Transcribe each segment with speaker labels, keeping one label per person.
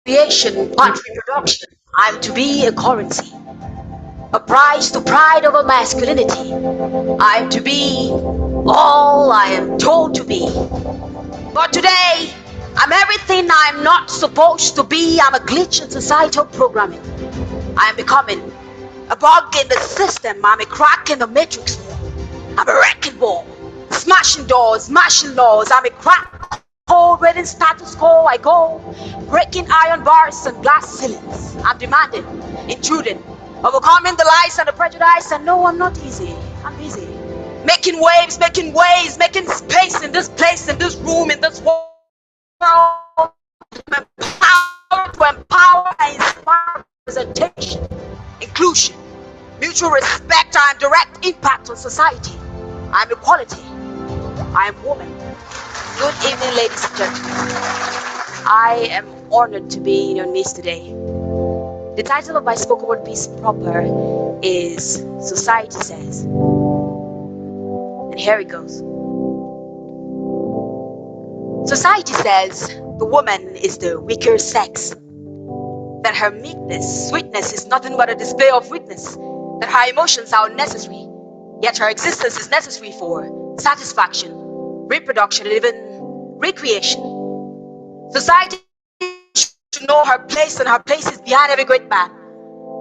Speaker 1: Creation, part reproduction. I'm to be a currency, a prize to pride over masculinity. I'm to be all I am told to be. But today, I'm everything I'm not supposed to be. I'm a glitch in societal programming. I'm becoming a bug in the system. I'm a crack in the matrix. I'm a wrecking ball, smashing doors, smashing laws. I'm a crack hole, reading status quo. I go, breaking iron bars and glass ceilings. I'm demanding, intruding, overcoming the lies and the prejudice. And no, I'm not easy. I'm busy. Making waves, making ways, making space in this place, in this room, in this world. To empower and inspire representation, inclusion, mutual respect, and direct impact on society. I'm equality. I am woman. Good evening, ladies and gentlemen. I am honored to be in your midst today. The title of my spoken word piece proper is Society Says. And here it goes. Society says the woman is the weaker sex, that her meekness, sweetness is nothing but a display of weakness, that her emotions are unnecessary, yet her existence is necessary for satisfaction, reproduction, and even recreation. Society should know her place, and her place is behind every great man,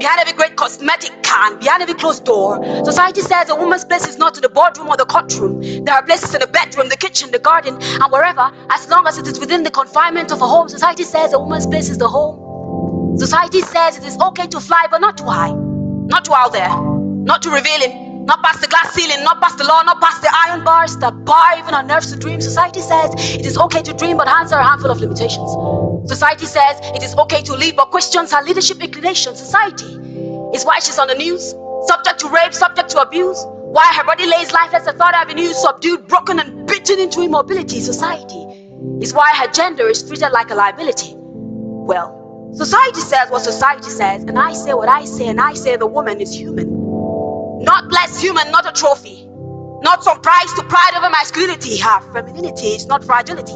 Speaker 1: behind every great cosmetic can, behind every closed door. Society says a woman's place is not in the boardroom or the courtroom, that her place is in the bedroom, the kitchen, the garden, and wherever, as long as it is within the confinement of a home. Society says a woman's place is the home. Society says it is okay to fly, but not too high, not too out there, not too revealing, not past the glass ceiling, not past the law, not past the iron bars that bar even our nerves to dream. Society says it is okay to dream, but hands are a handful of limitations. Society says it is okay to lead, but questions her leadership inclinations. Society is why she's on the news, subject to rape, subject to abuse, why her body lays lifeless at thought avenues, subdued, broken, and beaten into immobility. Society is why her gender is treated like a liability. Well, society says what society says, and I say what I say, and I say the woman is human. Not less human, not a trophy. Not some prize to pride over masculinity. Her femininity is not fragility.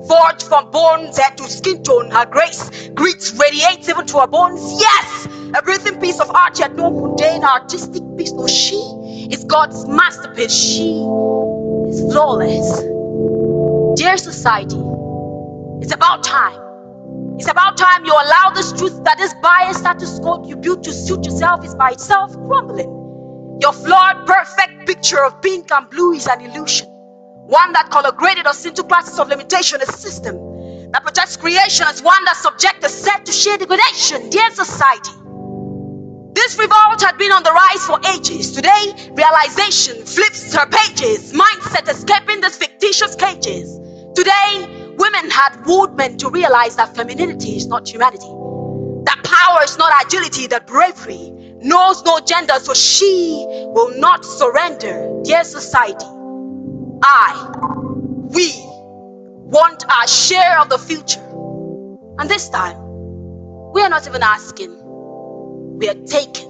Speaker 1: Forged from bones head to skin tone, her grace greets, radiates even to her bones. Yes, a breathing piece of art, yet no mundane artistic piece. No, she is God's masterpiece. She is flawless. Dear society, it's about time. It's about time you allow this truth that this biased status quo you built to suit yourself is by itself crumbling. Your flawed, perfect picture of pink and blue is an illusion. One that color-graded us into classes of limitation, a system that projects creation as one that subjects the set to sheer degradation. Dear society, this revolt had been on the rise for ages. Today, realization flips her pages, mindset escaping these fictitious cages. Today, women had wooed men to realize that femininity is not humanity, that power is not agility, that bravery knows no gender, so she will not surrender. Dear society, we want our share of the future. And this time, we are not even asking, we are taking.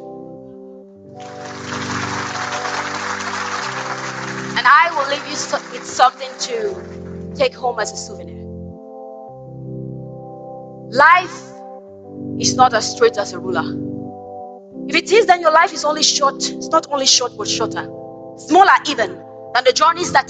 Speaker 1: And I will leave you with something to take home as a souvenir. Life is not as straight as a ruler. If it is, then your life is only short. It's not only short, but shorter. Smaller even than the journeys that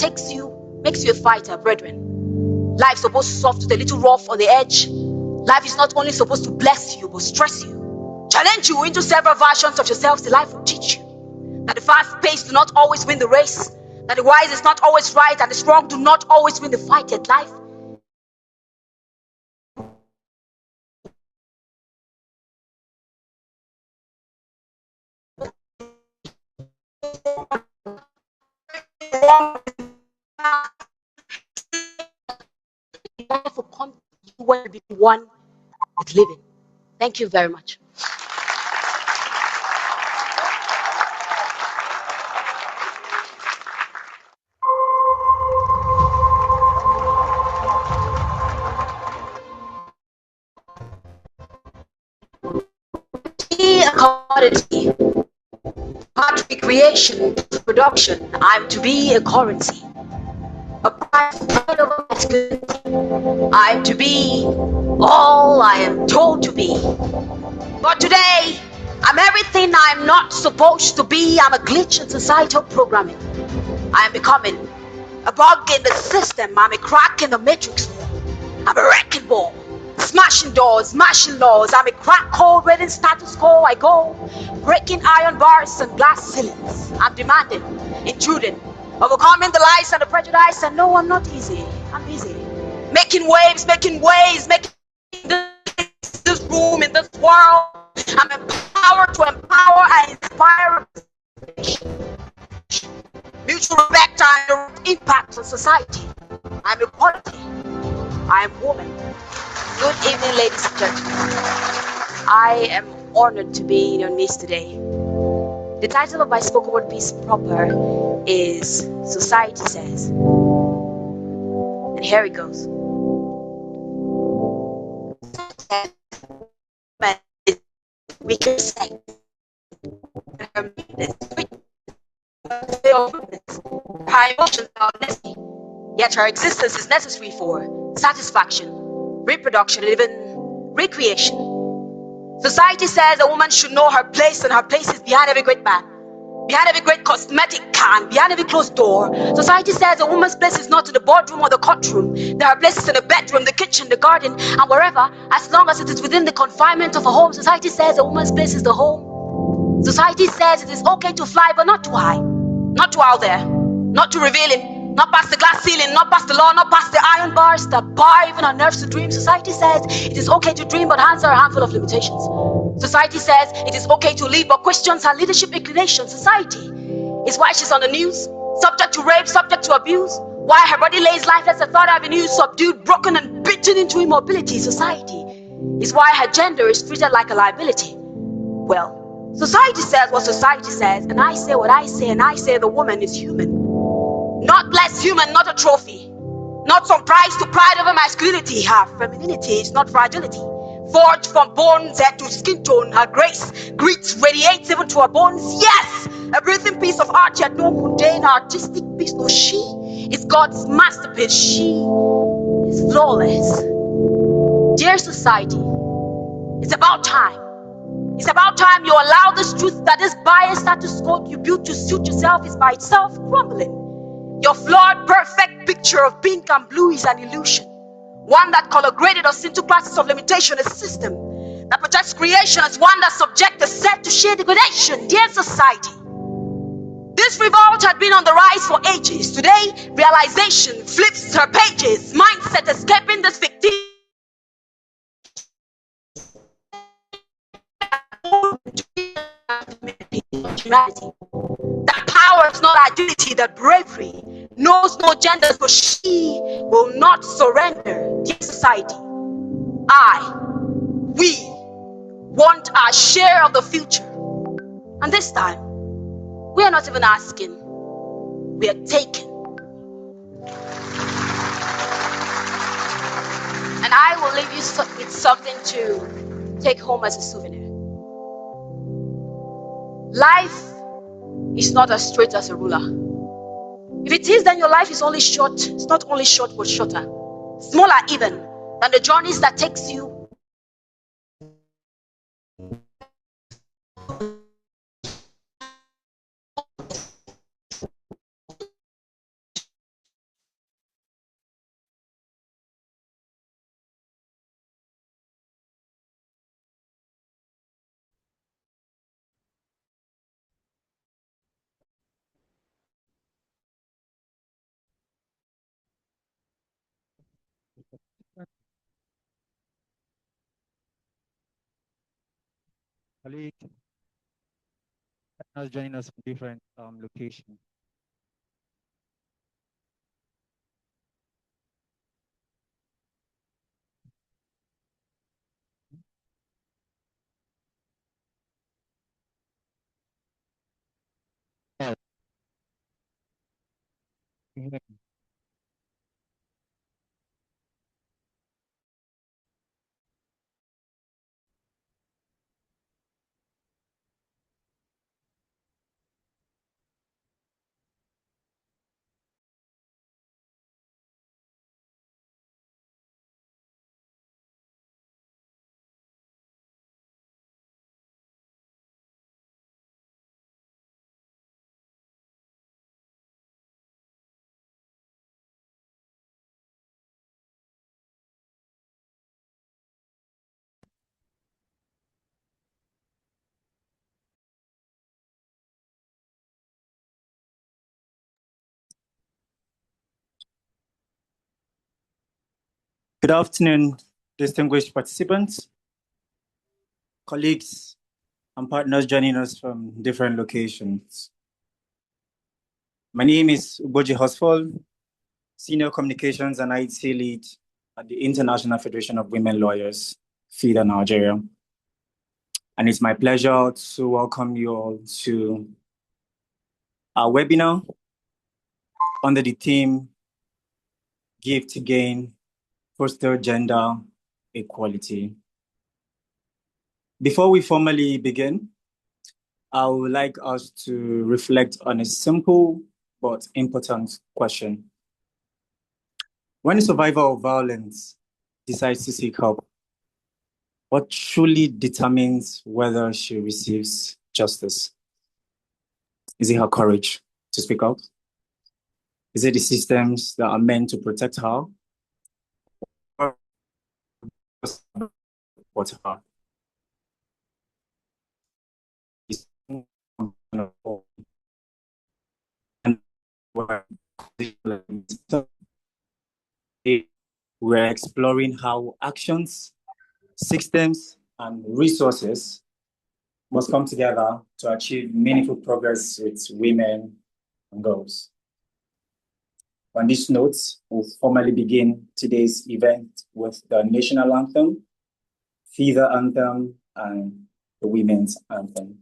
Speaker 1: makes you a fighter, brethren. Life is supposed to soft with a little rough on the edge. Life is not only supposed to bless you, but stress you, challenge you into several versions of yourselves. The life will teach you that the fast pace do not always win the race, that the wise is not always right, and the strong do not always win the fight. Yet life will come to you when you be one with living. Thank you very much. Be a commodity, part recreation, production. I'm to be a currency, a pride over masculinity. I am to be all I am told to be. But today, I'm everything I'm not supposed to be. I'm a glitch in societal programming. I am becoming a bug in the system. I'm a crack in the matrix. I'm a wrecking ball. Smashing doors, smashing laws. I'm a crack code reading status quo. I go breaking iron bars and glass ceilings. I'm demanding, intruding, overcoming the lies and the prejudice. And no, I'm not easy. I'm busy. Making waves, making ways, making this room, in this world. I'm empowered to empower and inspire mutual respect and direct impact on society. I'm equality. I am woman. Good evening, ladies and gentlemen. I am honored to be in your midst today. The title of my spoken word piece proper is Society Says. And here it goes. Man is weaker sex. Her meekness, her emotions are necessary. Yet her existence is necessary for satisfaction, reproduction, and even recreation. Society says a woman should know her place, and her place is behind every great man, behind every great cosmetic can, behind every closed door. Society says a woman's place is not in the boardroom or the courtroom. There are places in the bedroom, the kitchen, the garden, and wherever, as long as it is within the confinement of a home. Society says a woman's place is the home. Society says it is okay to fly, but not too high, not too out there, not too revealing, not past the glass ceiling, not past the law, not past the iron bars that bar even our nerves to dream. Society says it is okay to dream, but hands are a handful of limitations. Society says it is okay to lead, but questions her leadership inclinations. Society is why she's on the news, subject to rape, subject to abuse, why her body lays lifeless at third avenue, subdued, broken, and beaten into immobility. Society is why her gender is treated like a liability. Well, society says what society says, and I say what I say, and I say the woman is human. Not less human, not a trophy. Not some prize to pride over masculinity. Her femininity is not fragility. Forged from bones, head to skin tone, her grace greets, radiates even to her bones. Yes, a breathing piece of art, yet no mundane artistic piece. No, she is God's masterpiece. She is flawless. Dear society, it's about time. It's about time you allow this truth that this biased status quo you built to suit yourself is by itself crumbling. Your flawed, perfect picture of pink and blue is an illusion. One that color-graded us into classes of limitation, a system that protects creation as one that subjects the set to sheer degradation. Dear society, this revolt had been on the rise for ages. Today, realization flips her pages. Mindset escaping this fictitious humanity. That power is not agility, that bravery knows no genders, but she will not surrender. Dear society, we want our share of the future. And this time, we are not even asking, we are taking. And I will leave you with something to take home as a souvenir. Life is not as straight as a ruler. If it is, then your life is only short. It's not only short, but shorter. Smaller even than the journeys that takes you
Speaker 2: Colleague has joined us from different locations. Yes. Mhm.
Speaker 3: Good afternoon, distinguished participants, colleagues, and partners joining us from different locations. My name is Uboji Hosfall, Senior Communications and IT Lead at the International Federation of Women Lawyers, FIDA, Nigeria. And it's my pleasure to welcome you all to our webinar under the theme Give to Gain, Foster Gender Equality. Before we formally begin, I would like us to reflect on a simple but important question. When a survivor of violence decides to seek help, what truly determines whether she receives justice? Is it her courage to speak out? Is it the systems that are meant to protect her? Or support her? We're exploring how actions, systems, and resources must come together to achieve meaningful progress with women and girls. On this note, we'll formally begin today's event with the national anthem, FIDA anthem, and the women's anthem.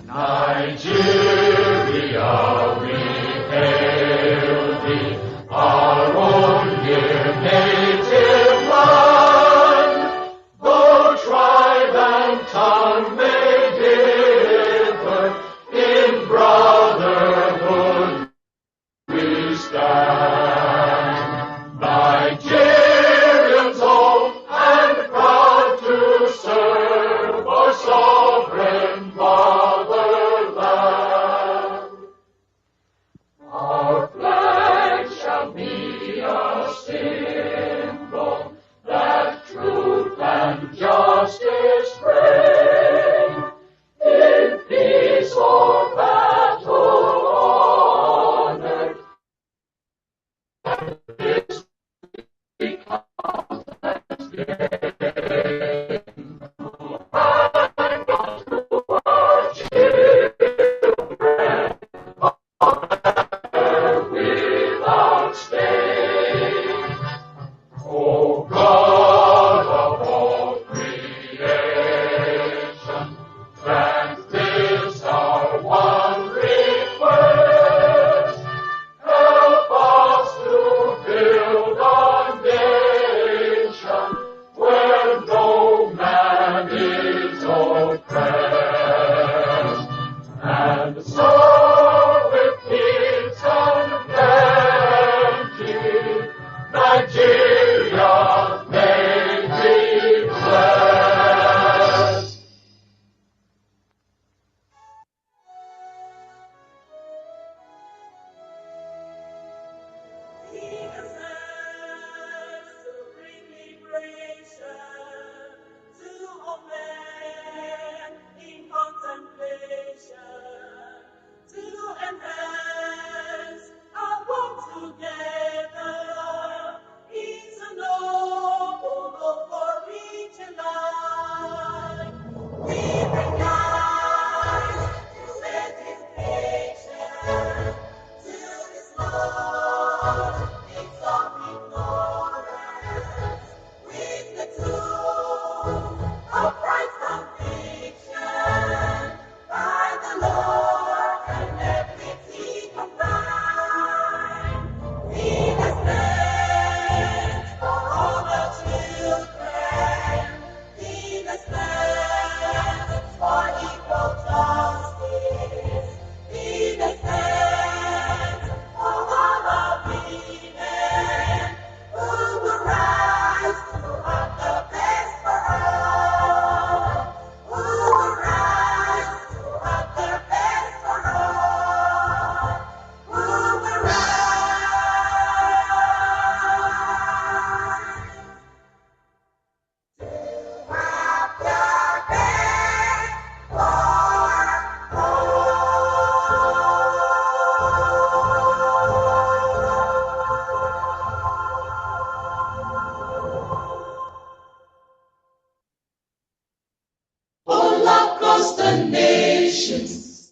Speaker 4: Nigeria, we hail thee, our own dear native land. Though tribe and tongue may differ, in brotherhood we stand. Nigerians old and proud to serve our sovereign fatherland. Our flag shall be a symbol that truth and justice reign. In peace or battle honored, this becomes gain. And unto our children, without stain. O God of all creation, grant this our one request. Help us to build a nation where no man is oppressed, and so with peace and plenty, Nigeria may be blessed.
Speaker 5: Enhance our work together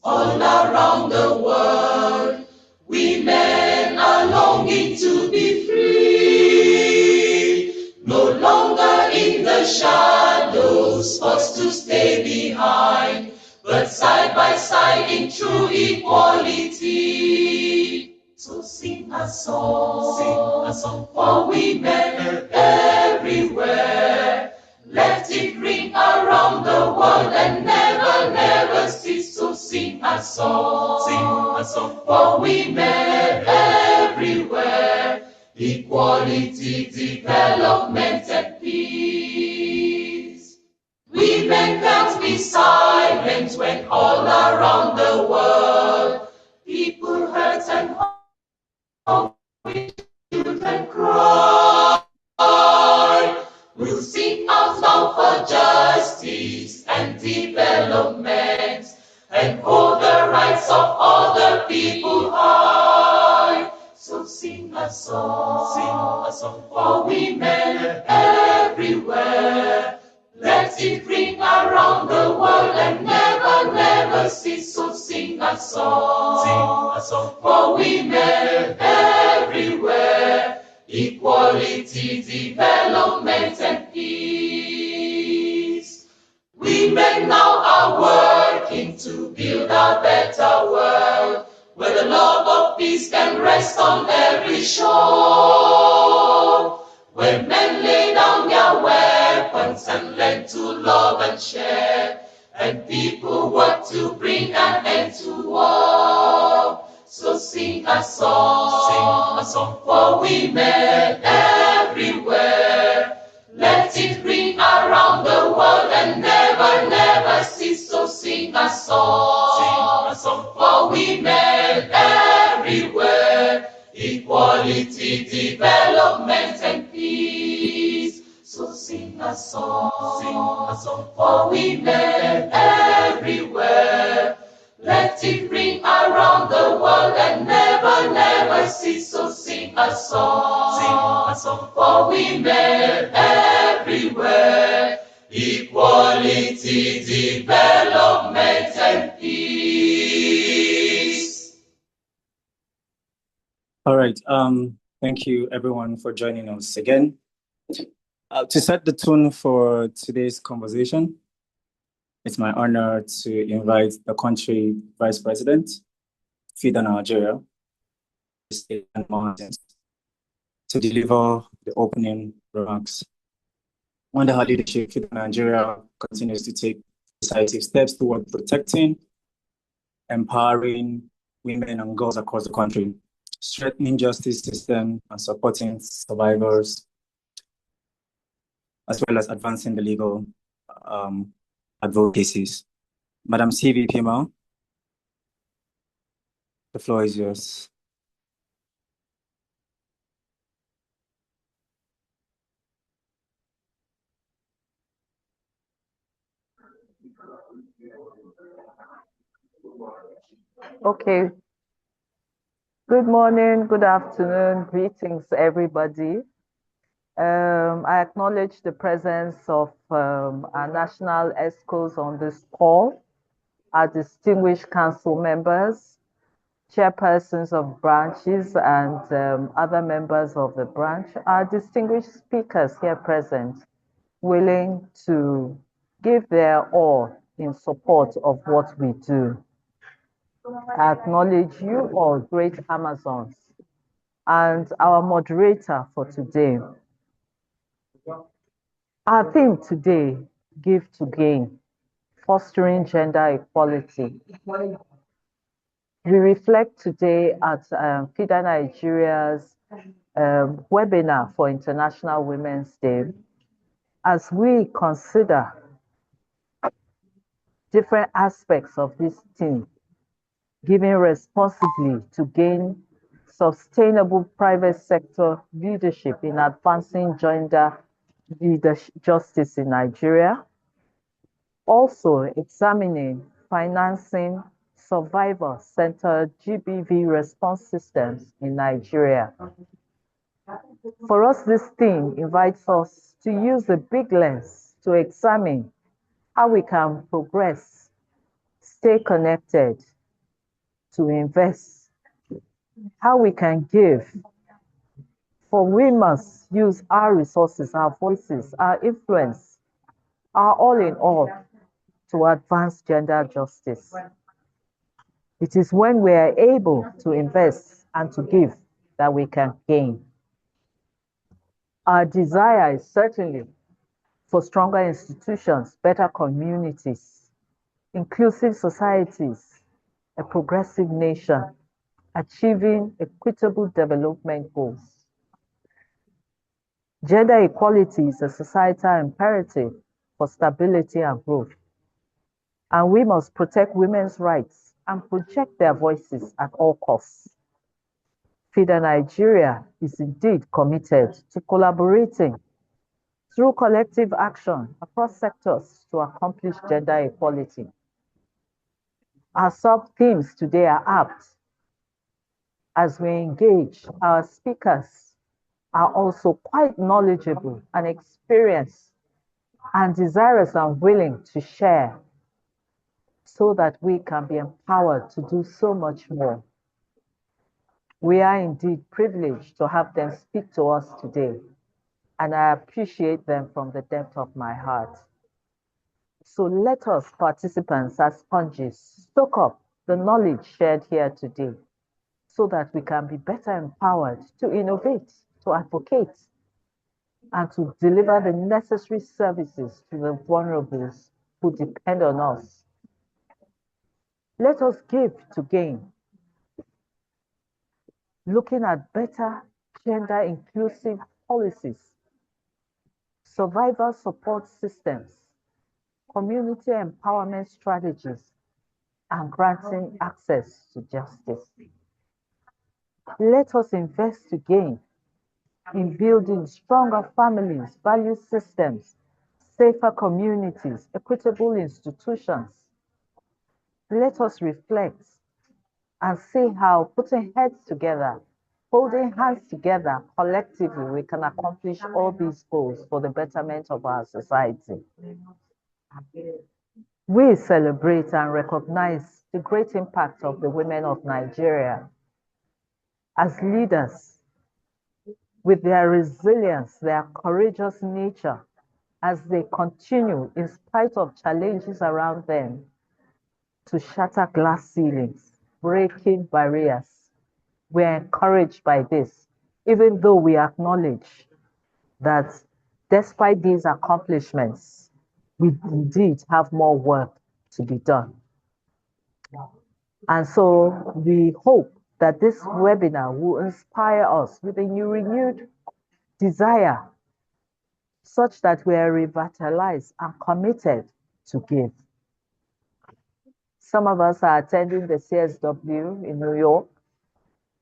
Speaker 5: All around the world, women are longing to be free, no longer in the shadows, forced to stay behind, but side by side in true equality. So sing a song for women everywhere. Let it ring around the world and never, never cease. So sing a song for women everywhere. Equality, development, and peace. Women can't be silent when all around the world people hurt and hungry children cry. We'll sing out loud for justice and development and hold the rights of other people high. So sing a song for women everywhere. Let it ring around the world and never, never cease. So sing a song for women everywhere. Equality, development, and peace. Women now are working to build a better world, where the love of peace can rest on every shore. Where men lay down their weapons and learn to love and share, and people work to bring an end to war. So sing a song for women everywhere. Let it ring around the world and never, never cease. So sing a song for women everywhere. Equality, development, and peace. So sing a song for women everywhere. Let it ring around the world and never, never cease. So sing a song for women everywhere. Equality, development, and peace.
Speaker 3: All right. Thank you everyone for joining us again. To set the tone for today's conversation, it's my honor to invite the country Vice President, FIDA Nigeria, State and Mountains, to deliver the opening remarks. Under her leadership, FIDA Nigeria continues to take decisive steps toward protecting, empowering women and girls across the country, strengthening justice system and supporting survivors, as well as advancing the legal advocacies. Madam CVP Ma, the floor is yours.
Speaker 6: Okay. Good morning, good afternoon, greetings, everybody. I acknowledge the presence of our national ESCOs on this call, our distinguished council members, chairpersons of branches, and other members of the branch, our distinguished speakers here present, willing to give their all in support of what we do. I acknowledge you all, great Amazons, and our moderator for today. Our theme today, Give to Gain, Fostering Gender Equality. We reflect today at FIDA Nigeria's webinar for International Women's Day as we consider different aspects of this theme, giving responsibly to gain sustainable private sector leadership in advancing gender justice in Nigeria. Also examining financing survivor-centered GBV response systems in Nigeria. For us, this theme invites us to use a big lens to examine how we can progress, stay connected, to invest, how we can give. For we must use our resources, our voices, our influence, our all in all to advance gender justice. It is when we are able to invest and to give that we can gain. Our desire is certainly for stronger institutions, better communities, inclusive societies, a progressive nation, achieving equitable development goals. Gender equality is a societal imperative for stability and growth, and we must protect women's rights and project their voices at all costs. FIDA Nigeria is indeed committed to collaborating through collective action across sectors to accomplish gender equality. Our sub-themes today are apt. As we engage, our speakers are also quite knowledgeable and experienced and desirous and willing to share so that we can be empowered to do so much more. We are indeed privileged to have them speak to us today, and I appreciate them from the depth of my heart. So let us, participants, as sponges, soak up the knowledge shared here today so that we can be better empowered to innovate, to advocate, and to deliver the necessary services to the vulnerables who depend on us. Let us give to gain, looking at better gender inclusive policies, survivor support systems, community empowerment strategies, and granting access to justice. Let us invest to gain in building stronger families, value systems, safer communities, equitable institutions. Let us reflect and see how putting heads together, holding hands together collectively, we can accomplish all these goals for the betterment of our society. We celebrate and recognize the great impact of the women of Nigeria as leaders, with their resilience, their courageous nature, as they continue, in spite of challenges around them, to shatter glass ceilings, breaking barriers. We are encouraged by this, even though we acknowledge that despite these accomplishments, we indeed have more work to be done. And so we hope that this webinar will inspire us with a new renewed desire such that we are revitalized and committed to give. Some of us are attending the CSW in New York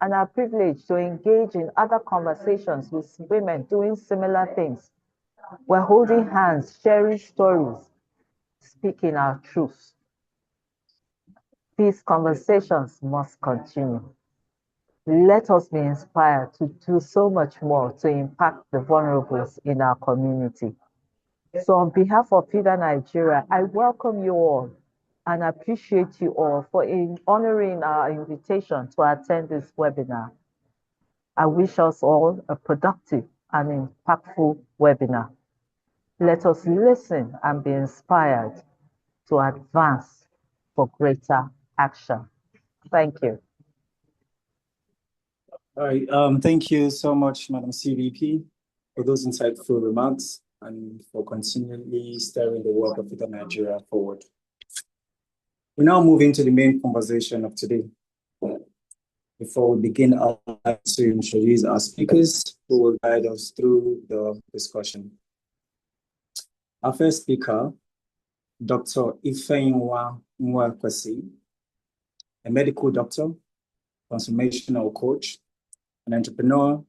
Speaker 6: and are privileged to engage in other conversations with women doing similar things. We're holding hands, sharing stories, speaking our truth. These conversations must continue. Let us be inspired to do so much more to impact the vulnerables in our community. So on behalf of FIDA Nigeria, I welcome you all and appreciate you all for honoring our invitation to attend this webinar. I wish us all a productive and impactful webinar. Let us listen and be inspired to advance for greater action. Thank you.
Speaker 3: All right, thank you so much, Madam CVP, for those insightful remarks and for continually steering the work of FIDA Nigeria forward. We now move into the main conversation of today. Before we begin, I'd like to introduce our speakers who will guide us through the discussion. Our first speaker, Dr. Ifeyinwa Nwakwesi, a medical doctor, transformational coach, an entrepreneur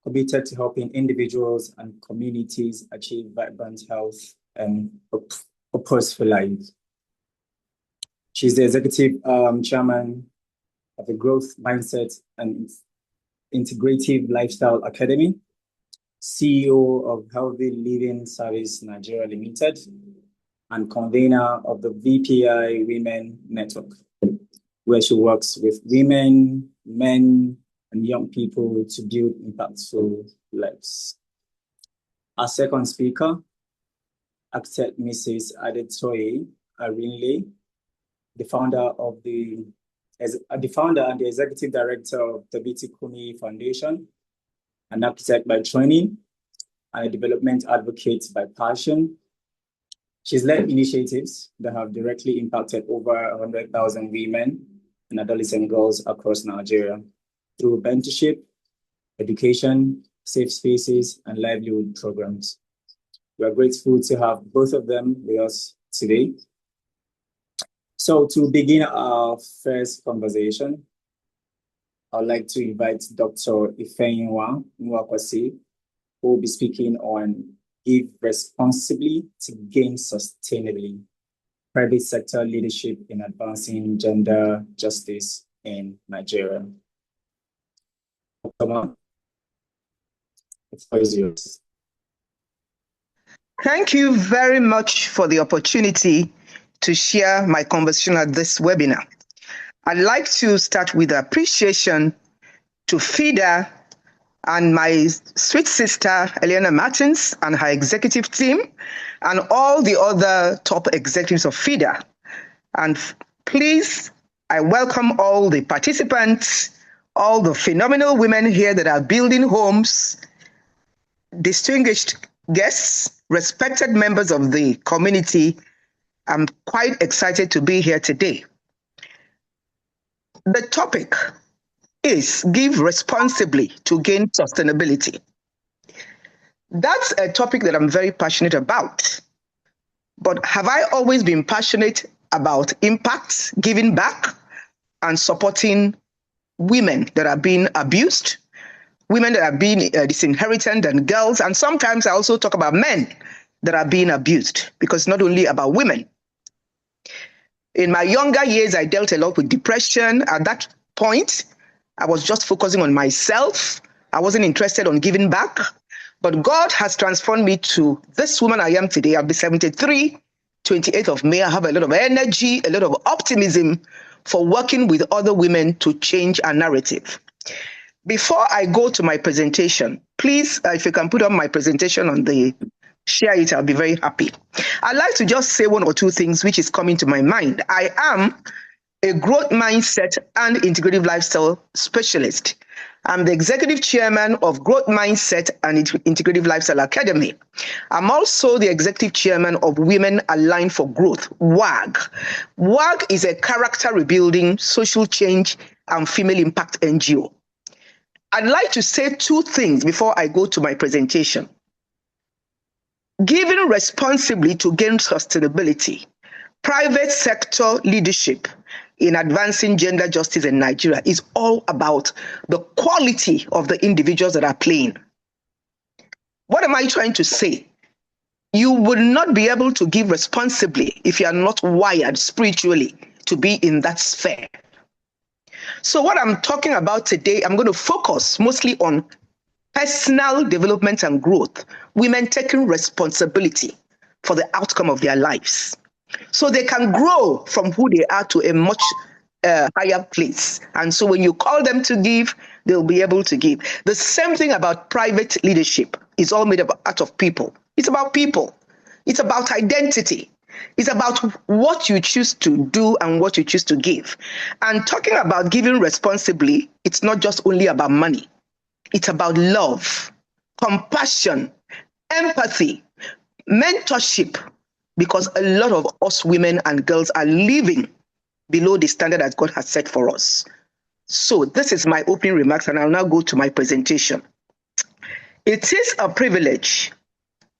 Speaker 3: committed to helping individuals and communities achieve vibrant health and purposeful lives. She's the executive chairman of the Growth Mindset and Integrative Lifestyle Academy, CEO of Healthy Living Service Nigeria Limited, and convener of the VPI Women Network. where she works with women, men, and young people to build impactful lives. Our second speaker, architect Mrs. Adetoye Arinle, the founder and the executive director of the BT Kumi Foundation, an architect by training and a development advocate by passion. She's led initiatives that have directly impacted over 100,000 women and adolescent girls across Nigeria through mentorship, education, safe spaces, and livelihood programs. We are grateful to have both of them with us today. So to begin our first conversation, I'd like to invite Dr. Ifeyinwa Nwakwasi, who will be speaking on Give Responsibly to Gain Sustainably, private sector leadership in advancing gender justice in Nigeria. Come on. The floor is yours.
Speaker 7: Thank you very much for the opportunity to share my conversation at this webinar. I'd like to start with appreciation to FIDA and my sweet sister, Eliana Martins, and her executive team, and all the other top executives of FIDA. And please, I welcome all the participants, all the phenomenal women here that are building homes, distinguished guests, respected members of the community. I'm quite excited to be here today. The topic is Give Responsibly to Gain Sustainability. That's a topic that I'm very passionate about. But have I always been passionate about impact, giving back, and supporting women that are being abused, women that are being disinherited, and girls? And sometimes I also talk about men that are being abused, because it's not only about women. In my younger years, I dealt a lot with depression. At that point, I was just focusing on myself. I wasn't interested in giving back. But God has transformed me to this woman I am today. I'll be 73, 28th of May. I have a lot of energy, a lot of optimism for working with other women to change our narrative. Before I go to my presentation, please, if you can put on my presentation on the share it, I'll be very happy. I'd like to just say one or two things which is coming to my mind. I am a growth mindset and integrative lifestyle specialist. I'm the executive chairman of Growth Mindset and Integrative Lifestyle Academy. I'm also the executive chairman of Women Aligned for Growth, WAG. WAG is a character rebuilding, social change, and female impact NGO. I'd like to say two things before I go to my presentation. Giving responsibly to gain sustainability, private sector leadership in advancing gender justice in Nigeria is all about the quality of the individuals that are playing. What am I trying to say? You will not be able to give responsibly if you are not wired spiritually to be in that sphere. So what I'm talking about today, I'm going to focus mostly on personal development and growth, women taking responsibility for the outcome of their lives, so they can grow from who they are to a much higher place. And so when you call them to give, they'll be able to give. The same thing about private leadership. It's all made up out of people. It's about people. It's about identity. It's about what you choose to do and what you choose to give. And talking about giving responsibly, it's not just only about money. It's about love, compassion, empathy, mentorship, because a lot of us women and girls are living below the standard that God has set for us. So this is my opening remarks, and I'll now go to my presentation. It is a privilege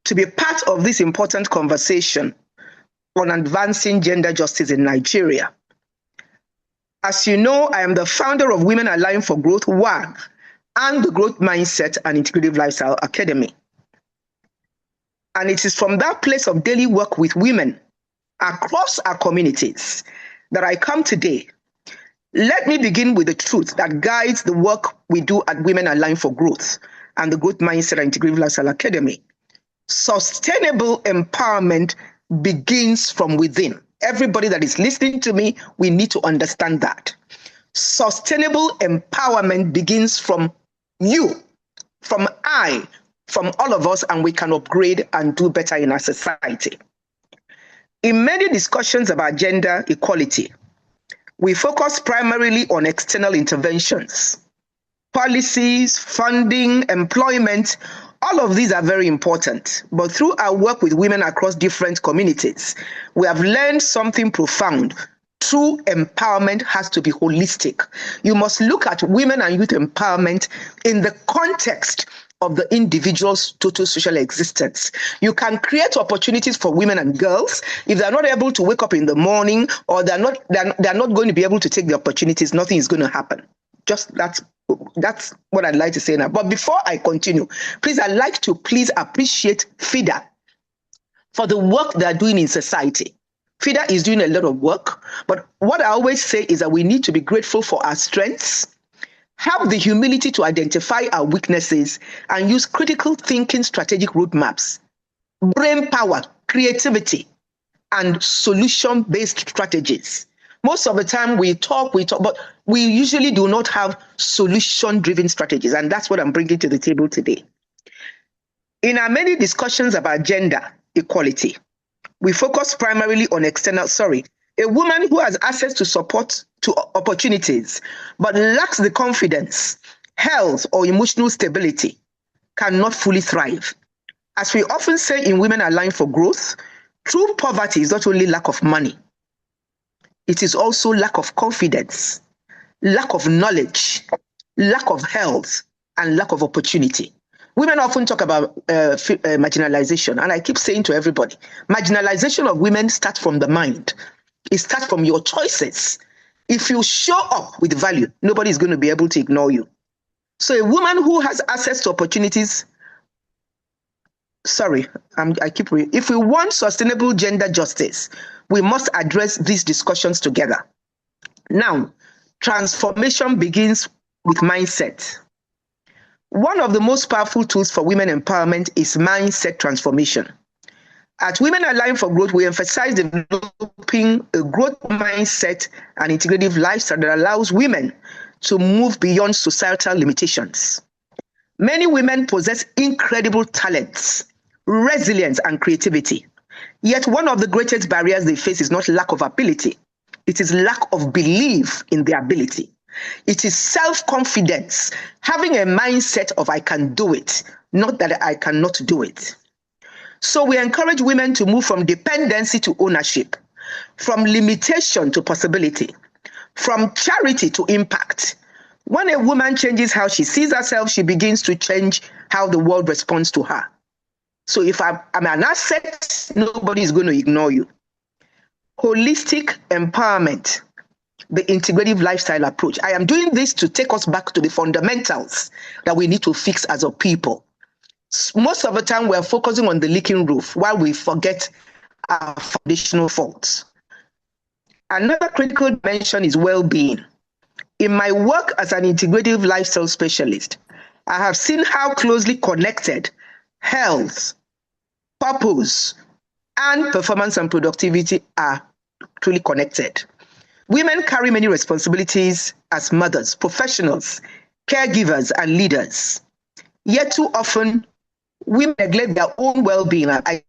Speaker 7: to be part of this important conversation on advancing gender justice in Nigeria. As you know, I am the founder of Women Aligned for Growth, WAG, and the Growth Mindset and Integrative Lifestyle Academy. And it is from that place of daily work with women across our communities that I come today. Let me begin with the truth that guides the work we do at Women Aligned for Growth and the Growth Mindset and Integrative Lifestyle Academy. Sustainable empowerment begins from within. Everybody that is listening to me, we need to understand that. Sustainable empowerment begins from you, from I, from all of us, and we can upgrade and do better in our society. In many discussions about gender equality, we focus primarily on external interventions, policies, funding, employment. All of these are very important. But through our work with women across different communities, we have learned something profound. True empowerment has to be holistic. You must look at women and youth empowerment in the context of the individual's total social existence. You can create opportunities for women and girls. If they're not able to wake up in the morning, or they're not going to be able to take the opportunities, nothing is going to happen. Just that's what I'd like to say now. But before I continue, please, I'd like to appreciate FIDA for the work they're doing in society. FIDA is doing a lot of work, but what I always say is that we need to be grateful for our strengths, have the humility to identify our weaknesses, and use critical thinking strategic roadmaps, brain power, creativity, and solution-based strategies. Most of the time we talk, but we usually do not have solution-driven strategies, and that's what I'm bringing to the table today. In our many discussions about gender equality, we focus primarily on a woman who has access to support, to opportunities, but lacks the confidence, health, or emotional stability cannot fully thrive. As we often say in Women Aligned for Growth, true poverty is not only lack of money, it is also lack of confidence, lack of knowledge, lack of health, and lack of opportunity. Women often talk about marginalization, and I keep saying to everybody, marginalization of women starts from the mind. It starts from your choices. If you show up with value, nobody is going to be able to ignore you. So a woman who has access to opportunities, if we want sustainable gender justice, we must address these discussions together. Now, transformation begins with mindset. One of the most powerful tools for women empowerment is mindset transformation. At Women Aligned for Growth, we emphasize developing a growth mindset and integrative lifestyle that allows women to move beyond societal limitations. Many women possess incredible talents, resilience, and creativity. Yet one of the greatest barriers they face is not lack of ability. It is lack of belief in their ability. It is self-confidence, having a mindset of I can do it, not that I cannot do it. So we encourage women to move from dependency to ownership, from limitation to possibility, from charity to impact. When a woman changes how she sees herself, she begins to change how the world responds to her. So if I'm an asset, nobody is going to ignore you. Holistic empowerment, the integrative lifestyle approach. I am doing this to take us back to the fundamentals that we need to fix as a people. Most of the time, we're focusing on the leaking roof while we forget our foundational faults. Another critical dimension is well-being. In my work as an integrative lifestyle specialist, I have seen how closely connected health, purpose, and performance and productivity are truly connected. Women carry many responsibilities as mothers, professionals, caregivers, and leaders. Yet too often, women neglect their own well-being. I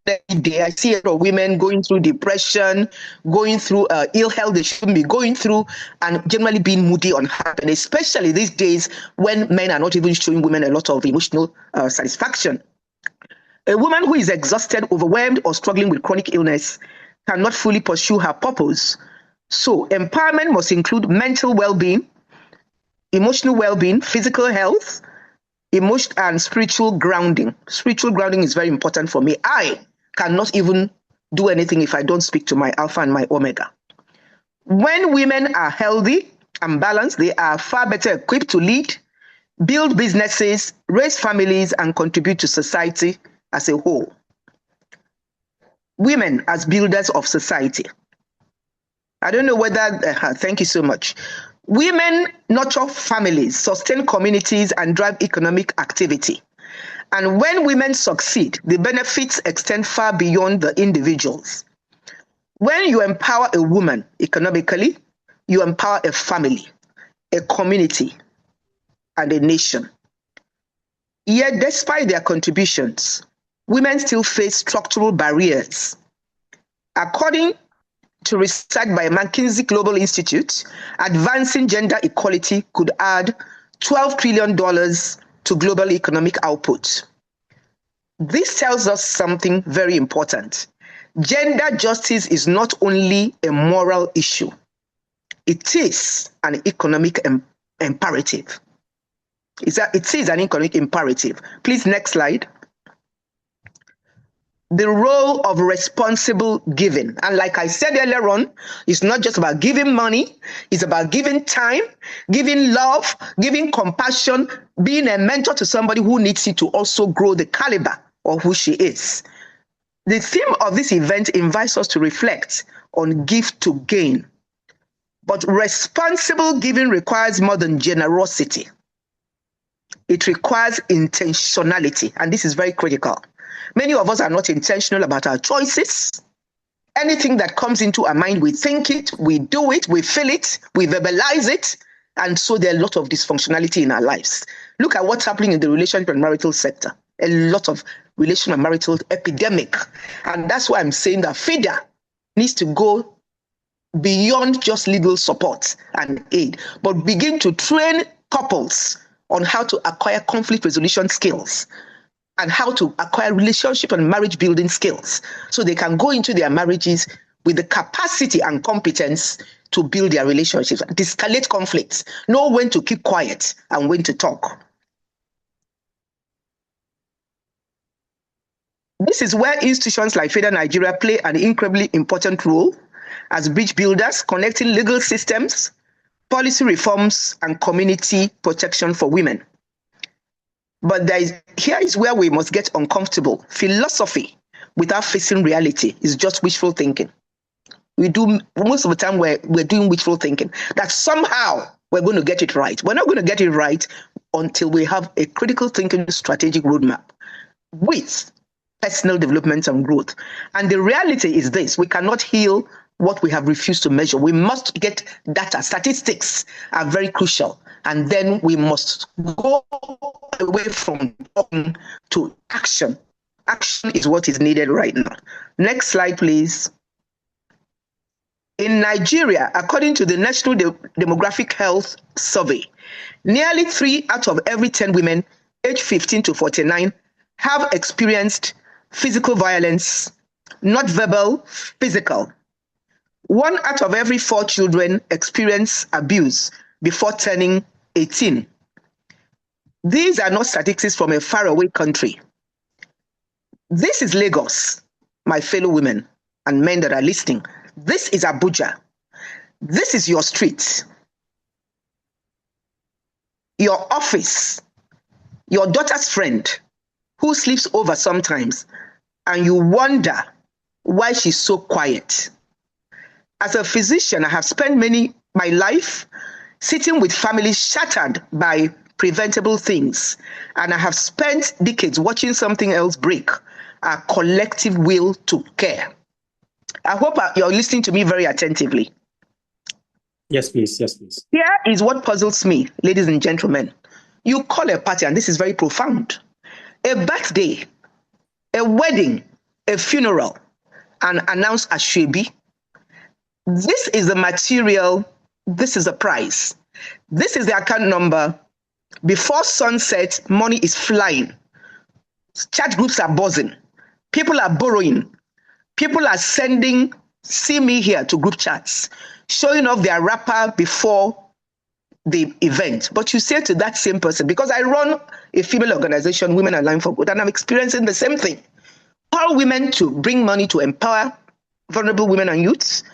Speaker 7: see a lot of women going through depression, going through ill health they shouldn't be going through, and generally being moody, unhappy, and especially these days when men are not even showing women a lot of emotional satisfaction. A woman who is exhausted, overwhelmed, or struggling with chronic illness cannot fully pursue her purpose. So empowerment must include mental well-being, emotional well-being, physical health, emotional and spiritual grounding. Spiritual grounding is very important for me. I cannot even do anything if I don't speak to my Alpha and my Omega. When women are healthy and balanced, they are far better equipped to lead, build businesses, raise families, and contribute to society as a whole. Women as builders of society. I don't know whether, thank you so much. Women nurture families, sustain communities, and drive economic activity. And when women succeed, the benefits extend far beyond the individuals. When you empower a woman economically, you empower a family, a community, and a nation. Yet, despite their contributions, women still face structural barriers. According to research by McKinsey Global Institute, advancing gender equality could add $12 trillion to global economic output. This tells us something very important. Gender justice is not only a moral issue, it is an economic imperative. It is an economic imperative. Please, next slide. The role of responsible giving. And like I said earlier on, it's not just about giving money, it's about giving time, giving love, giving compassion, being a mentor to somebody who needs you to also grow the caliber of who she is. The theme of this event invites us to reflect on give to gain. But responsible giving requires more than generosity. It requires intentionality, and this is very critical. Many of us are not intentional about our choices. Anything that comes into our mind, we think it, we do it, we feel it, we verbalize it, and so there are a lot of dysfunctionality in our lives. Look at what's happening in the relationship and marital sector. A lot of relational and marital epidemic. And that's why I'm saying that FIDA needs to go beyond just legal support and aid, but begin to train couples on how to acquire conflict resolution skills and how to acquire relationship and marriage building skills so they can go into their marriages with the capacity and competence to build their relationships, de-escalate conflicts, know when to keep quiet and when to talk. This is where institutions like FIDA Nigeria play an incredibly important role as bridge builders, connecting legal systems, policy reforms, and community protection for women. But here is where we must get uncomfortable. Philosophy without facing reality is just wishful thinking. We do, most of the time we're doing wishful thinking, that somehow we're going to get it right. We're not going to get it right until we have a critical thinking strategic roadmap with personal development and growth. And the reality is this: we cannot heal what we have refused to measure. We must get data. Statistics are very crucial. And then we must go away from talking to action. Action is what is needed right now. Next slide, please. In Nigeria, according to the National Demographic Health Survey, nearly 3 out of every 10 women aged 15 to 49 have experienced physical violence, not verbal, physical. 1 out of every 4 children experience abuse before turning 18. These are not statistics from a faraway country. This is Lagos, my fellow women and men that are listening. This is Abuja. This is your street, your office, your daughter's friend who sleeps over sometimes, and you wonder why she's so quiet. As a physician, I have spent my life sitting with families shattered by preventable things, and I have spent decades watching something else break, our collective will to care. I hope you're listening to me very attentively.
Speaker 3: Yes, please. Yes, please.
Speaker 7: Here is what puzzles me, ladies and gentlemen. You call a party, and this is very profound, a birthday, a wedding, a funeral, and announce a shebi. This is the material, this is the price. This is the account number. Before sunset, money is flying. Chat groups are buzzing. People are borrowing. People are sending, see me here, to group chats, showing off their wrapper before the event. But you say to that same person, because I run a female organization, Women Aligned for Good, and I'm experiencing the same thing. Call women to bring money to empower vulnerable women and youths,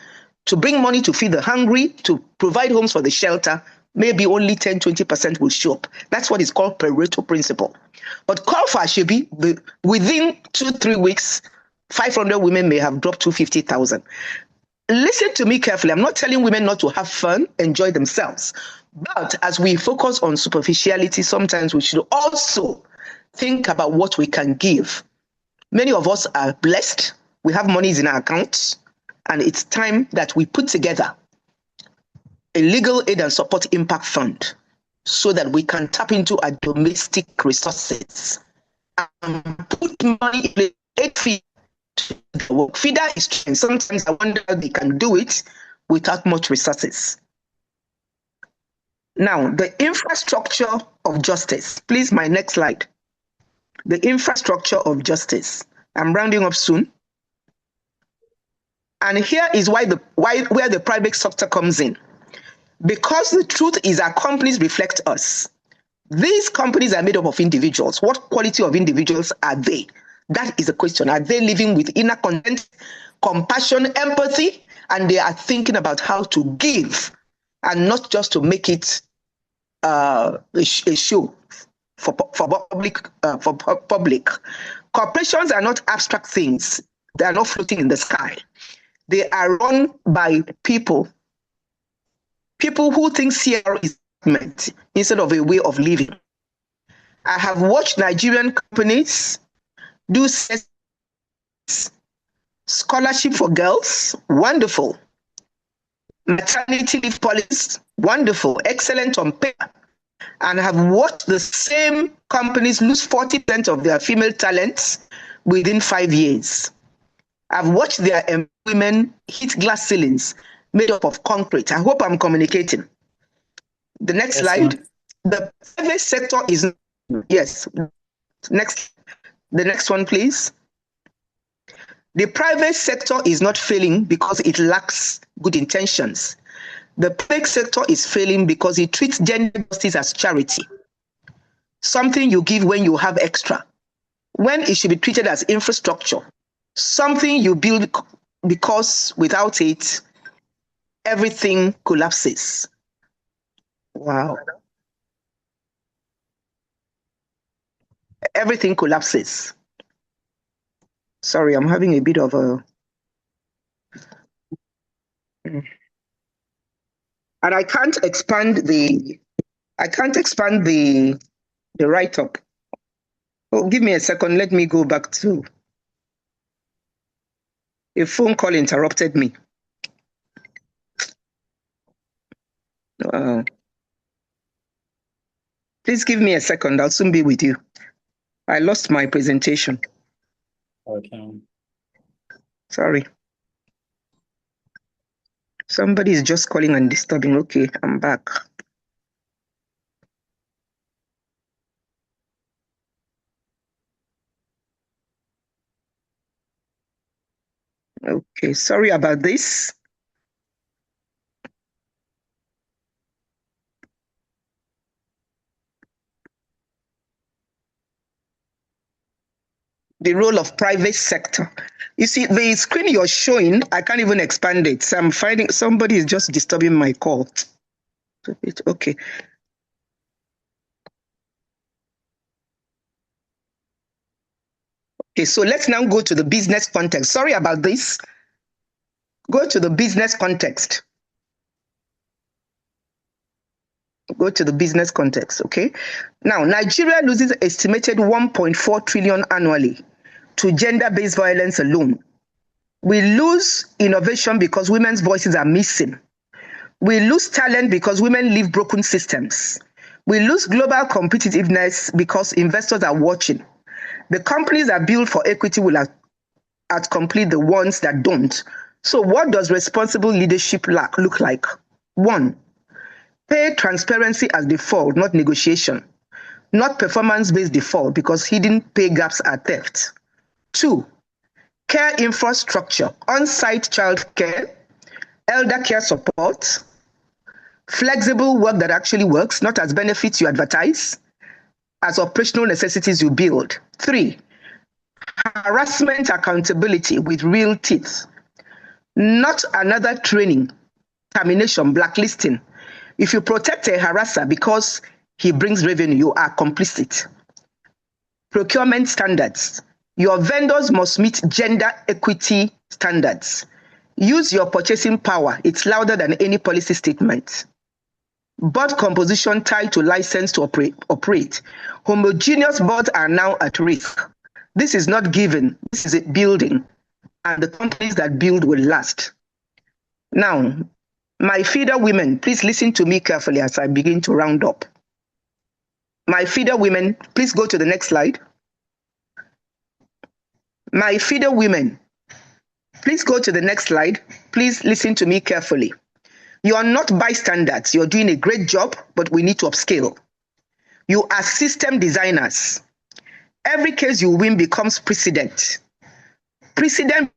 Speaker 7: to bring money to feed the hungry, to provide homes for the shelter. Maybe only 10-20% will show up. That's what is called Pareto principle. But call for Ashebi, within 2-3 weeks, 500 women may have dropped to 50,000. Listen to me carefully. I'm not telling women not to have fun, enjoy themselves. But as we focus on superficiality, sometimes we should also think about what we can give. Many of us are blessed. We have monies in our accounts. And it's time that we put together a legal aid and support impact fund so that we can tap into our domestic resources and put money in FIDA to the work. FIDA is trying. Sometimes I wonder how they can do it without much resources. Now, the infrastructure of justice. Please, my next slide. The infrastructure of justice. I'm rounding up soon. And here is where the private sector comes in. Because the truth is our companies reflect us. These companies are made up of individuals. What quality of individuals are they? That is the question. Are they living with inner content, compassion, empathy, and they are thinking about how to give and not just to make it a show for public. Corporations are not abstract things. They are not floating in the sky. They are run by people who think CR is meant instead of a way of living. I have watched Nigerian companies do scholarship for girls, wonderful. Maternity leave policies, wonderful, excellent on paper. And have watched the same companies lose 40% of their female talents within 5 years. I've watched their women hit glass ceilings made up of concrete. I hope I'm communicating. The next slide. The private sector is, yes, next, the next one, please. The private sector is not failing because it lacks good intentions. The public sector is failing because it treats gender justice as charity, something you give when you have extra, when it should be treated as infrastructure, something you build because without it, everything collapses. Wow. Everything collapses. Sorry, I'm having a bit of a... And I can't expand the write-up. Oh, give me a second. Let me go back to... A phone call interrupted me. Please give me a second. I'll soon be with you. I lost my presentation.
Speaker 3: Okay.
Speaker 7: Sorry. Somebody is just calling and disturbing. Okay, I'm back. Okay, sorry about this. The role of private sector. You see, the screen you're showing, I can't even expand it. So I'm finding somebody is just disturbing my call. Okay. Okay, so let's now go to the business context. Sorry about this. Go to the business context. Go to the business context, okay? Now, Nigeria loses estimated 1.4 trillion annually to gender-based violence alone. We lose innovation because women's voices are missing. We lose talent because women leave broken systems. We lose global competitiveness because investors are watching. The companies that build for equity will outcompete the ones that don't. So what does responsible leadership look like? 1, pay transparency as default, not negotiation. Not performance-based default because hidden pay gaps are theft. 2, care infrastructure, on-site child care, elder care support, flexible work that actually works, not as benefits you advertise, as operational necessities you build. 3, harassment accountability with real teeth, not another training, termination, blacklisting. If you protect a harasser because he brings revenue, you are complicit. Procurement standards. Your vendors must meet gender equity standards. Use your purchasing power. It's louder than any policy statement. Board composition tied to license to operate. Homogeneous boards are now at risk. This is not given. This is a building. And the companies that build will last. Now, my FIDA women, please listen to me carefully as I begin to round up. My FIDA women, please go to the next slide. My FIDA women, please go to the next slide. Please listen to me carefully. You are not bystanders. You're doing a great job, but we need to upscale. You are system designers. Every case you win becomes precedent. Precedent.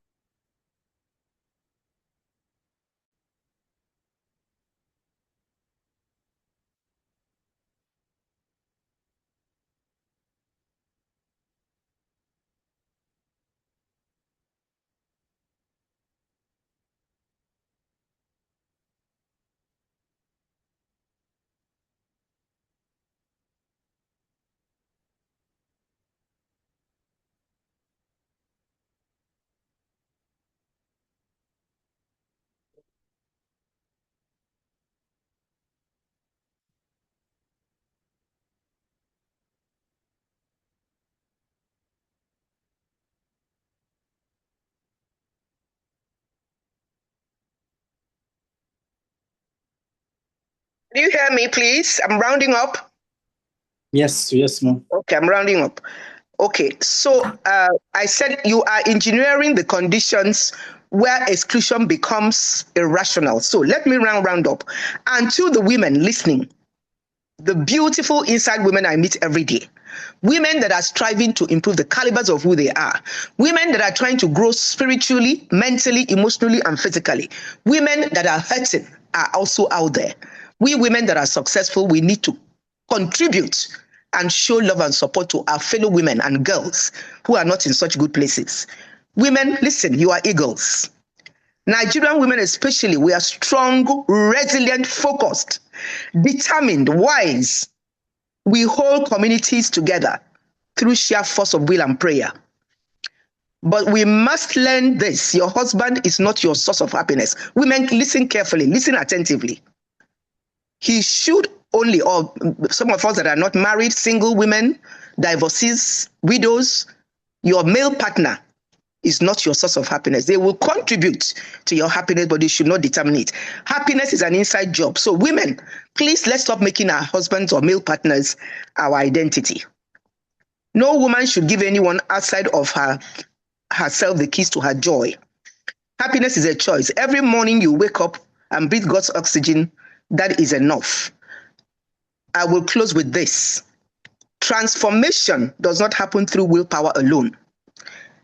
Speaker 7: Do you hear me, please? I'm rounding up.
Speaker 3: Yes, yes, ma'am.
Speaker 7: Okay, I'm rounding up. Okay, so I said you are engineering the conditions where exclusion becomes irrational. So let me round up. And to the women listening, the beautiful inside women I meet every day, women that are striving to improve the calibers of who they are, women that are trying to grow spiritually, mentally, emotionally, and physically, women that are hurting are also out there. We women that are successful, we need to contribute and show love and support to our fellow women and girls who are not in such good places. Women, listen, you are eagles. Nigerian women especially, we are strong, resilient, focused, determined, wise. We hold communities together through sheer force of will and prayer. But we must learn this. Your husband is not your source of happiness. Women, listen carefully, listen attentively. He should only, or some of us that are not married, single women, divorcees, widows, your male partner is not your source of happiness. They will contribute to your happiness, but they should not determine it. Happiness is an inside job. So women, please let's stop making our husbands or male partners our identity. No woman should give anyone outside of herself the keys to her joy. Happiness is a choice. Every morning you wake up and breathe God's oxygen, that is enough. I will close with this. Transformation does not happen through willpower alone.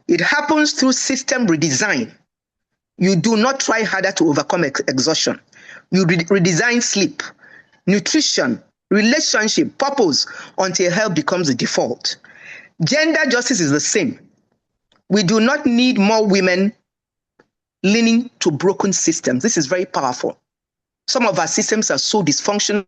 Speaker 7: It happens through system redesign. You do not try harder to overcome exhaustion. You redesign sleep, nutrition, relationship, purpose until health becomes the default. Gender justice is the same. We do not need more women leaning to broken systems. This is very powerful. Some of our systems are so dysfunctional.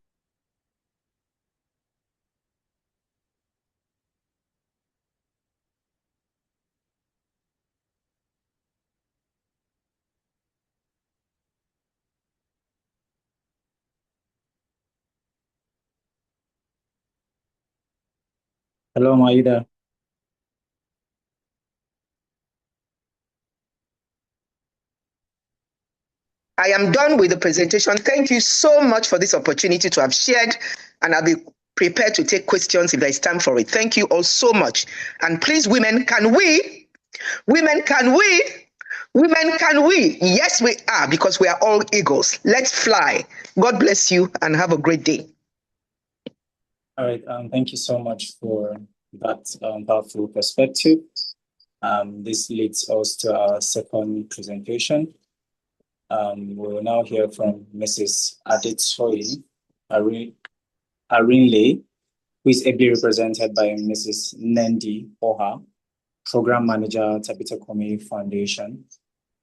Speaker 3: Hello, Maida.
Speaker 7: I am done with the presentation. Thank you so much for this opportunity to have shared, and I'll be prepared to take questions if there is time for it. Thank you all so much. And please, women, can we? Women, can we? Women, can we? Yes, we are, because we are all eagles. Let's fly. God bless you and have a great day.
Speaker 3: All right. Thank you so much for that powerful perspective. This leads us to our second presentation. We will now hear from Mrs. Adetoyi Arinle, who is ably represented by Mrs. Nendi Oha, Program Manager, Tabitha Kwame Foundation,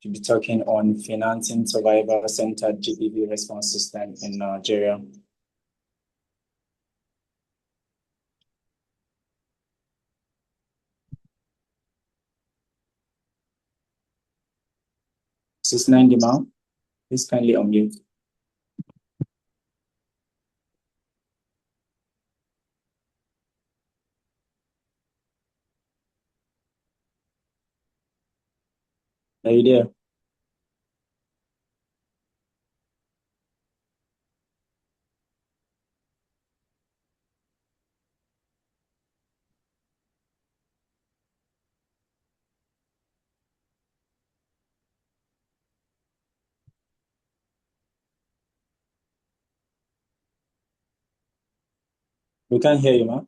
Speaker 3: to be talking on financing survivor-centered GBV response system in Nigeria. Mrs. Nendi, ma'am, please kindly unmute. Are you there? We can't hear you, ma'am.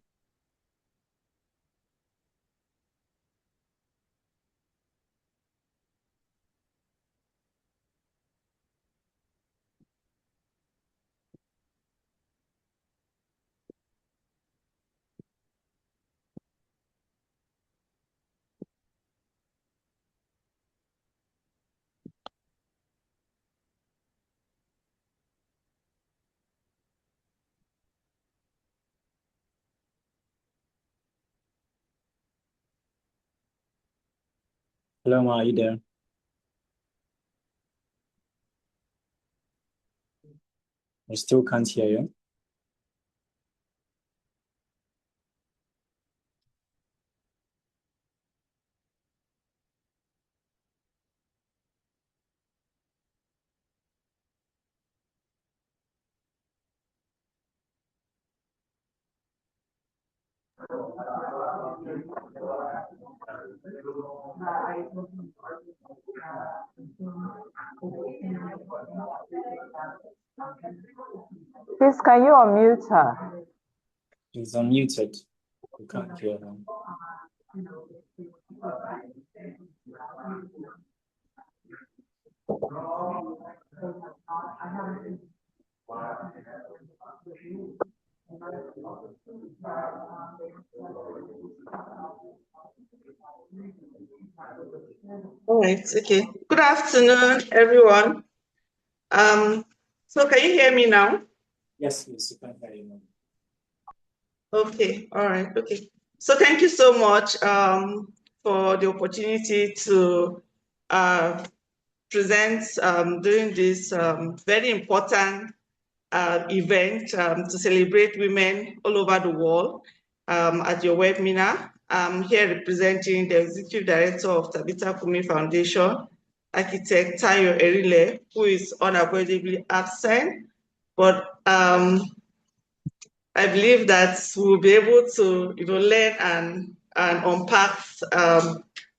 Speaker 3: Hello, ma, are you there? I still can't hear you.
Speaker 6: Please, can you unmute her?
Speaker 3: She's unmuted. We can't hear her.
Speaker 8: All right, okay. Good afternoon, everyone. So can you hear me now?
Speaker 3: Yes, yes, we can hear you now.
Speaker 8: Okay, all right, okay. So thank you so much for the opportunity to present during this very important event to celebrate women all over the world at your webinar. I'm here representing the Executive Director of Tabitha Kumi Foundation, Architect Tayo Erile, who is unavoidably absent, but I believe that we'll be able to learn and unpack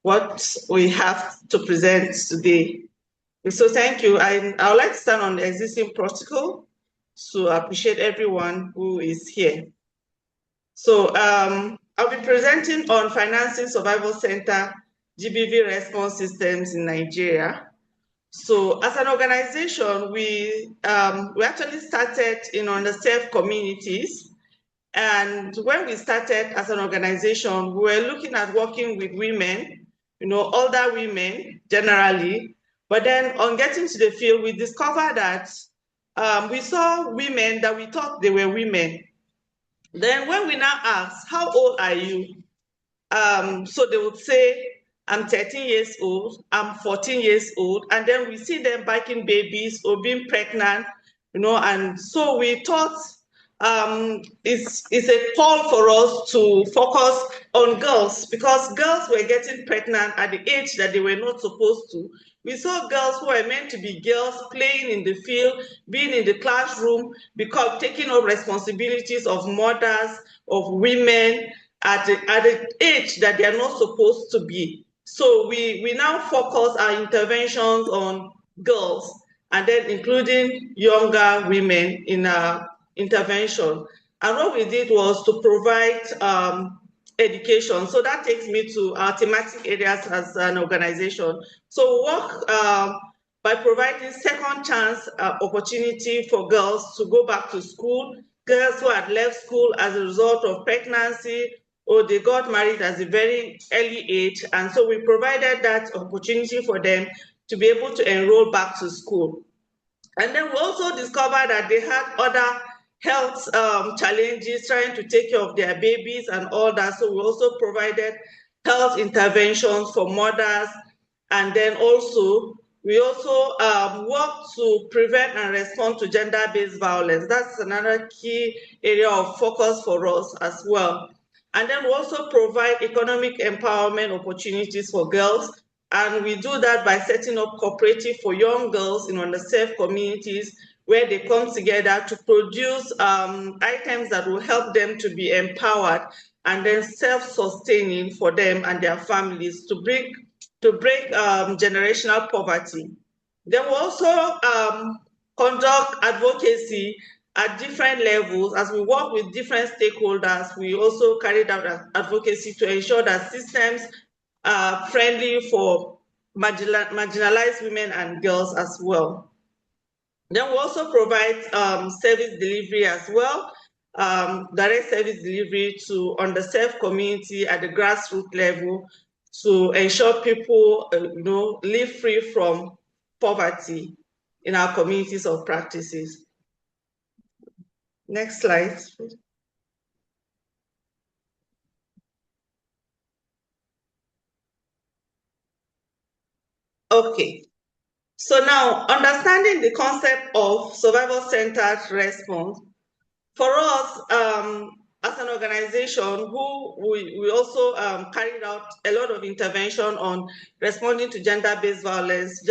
Speaker 8: what we have to present today. So thank you. I would like to stand on the existing protocol to appreciate everyone who is here. So I'll be presenting on Financing Survival Center GBV response systems in Nigeria. So as an organization, we actually started in underserved communities. And when we started as an organization, we were looking at working with women, older women generally. But then on getting to the field, we discovered that we saw women that we thought they were women. Then when we now ask, how old are you? So they would say, I'm 13 years old, I'm 14 years old, and then we see them biking babies or being pregnant, and so we thought it's a call for us to focus on girls because girls were getting pregnant at the age that they were not supposed to. We saw girls who were meant to be girls playing in the field, being in the classroom, taking up responsibilities of mothers, of women, at the age that they are not supposed to be. So we now focus our interventions on girls and then including younger women in our intervention. And what we did was to provide education. So that takes me to our thematic areas as an organization. So we work by providing second chance opportunity for girls to go back to school, girls who had left school as a result of pregnancy, or they got married at a very early age. And so we provided that opportunity for them to be able to enroll back to school. And then we also discovered that they had other health challenges trying to take care of their babies and all that. So we also provided health interventions for mothers. And then also, we also work to prevent and respond to gender-based violence. That's another key area of focus for us as well. And then we also provide economic empowerment opportunities for girls. And we do that by setting up cooperative for young girls in underserved communities where they come together to produce items that will help them to be empowered and then self-sustaining for them and their families to break generational poverty. Then we also conduct advocacy at different levels. As we work with different stakeholders, we also carried out advocacy to ensure that systems are friendly for marginalized women and girls as well. Then we also provide service delivery as well, direct service delivery to underserved community at the grassroots level to ensure people live free from poverty in our communities of practices. Next slide, please. Okay, so now understanding the concept of survivor-centered response. For us, as an organization, we also carried out a lot of intervention on responding to gender-based violence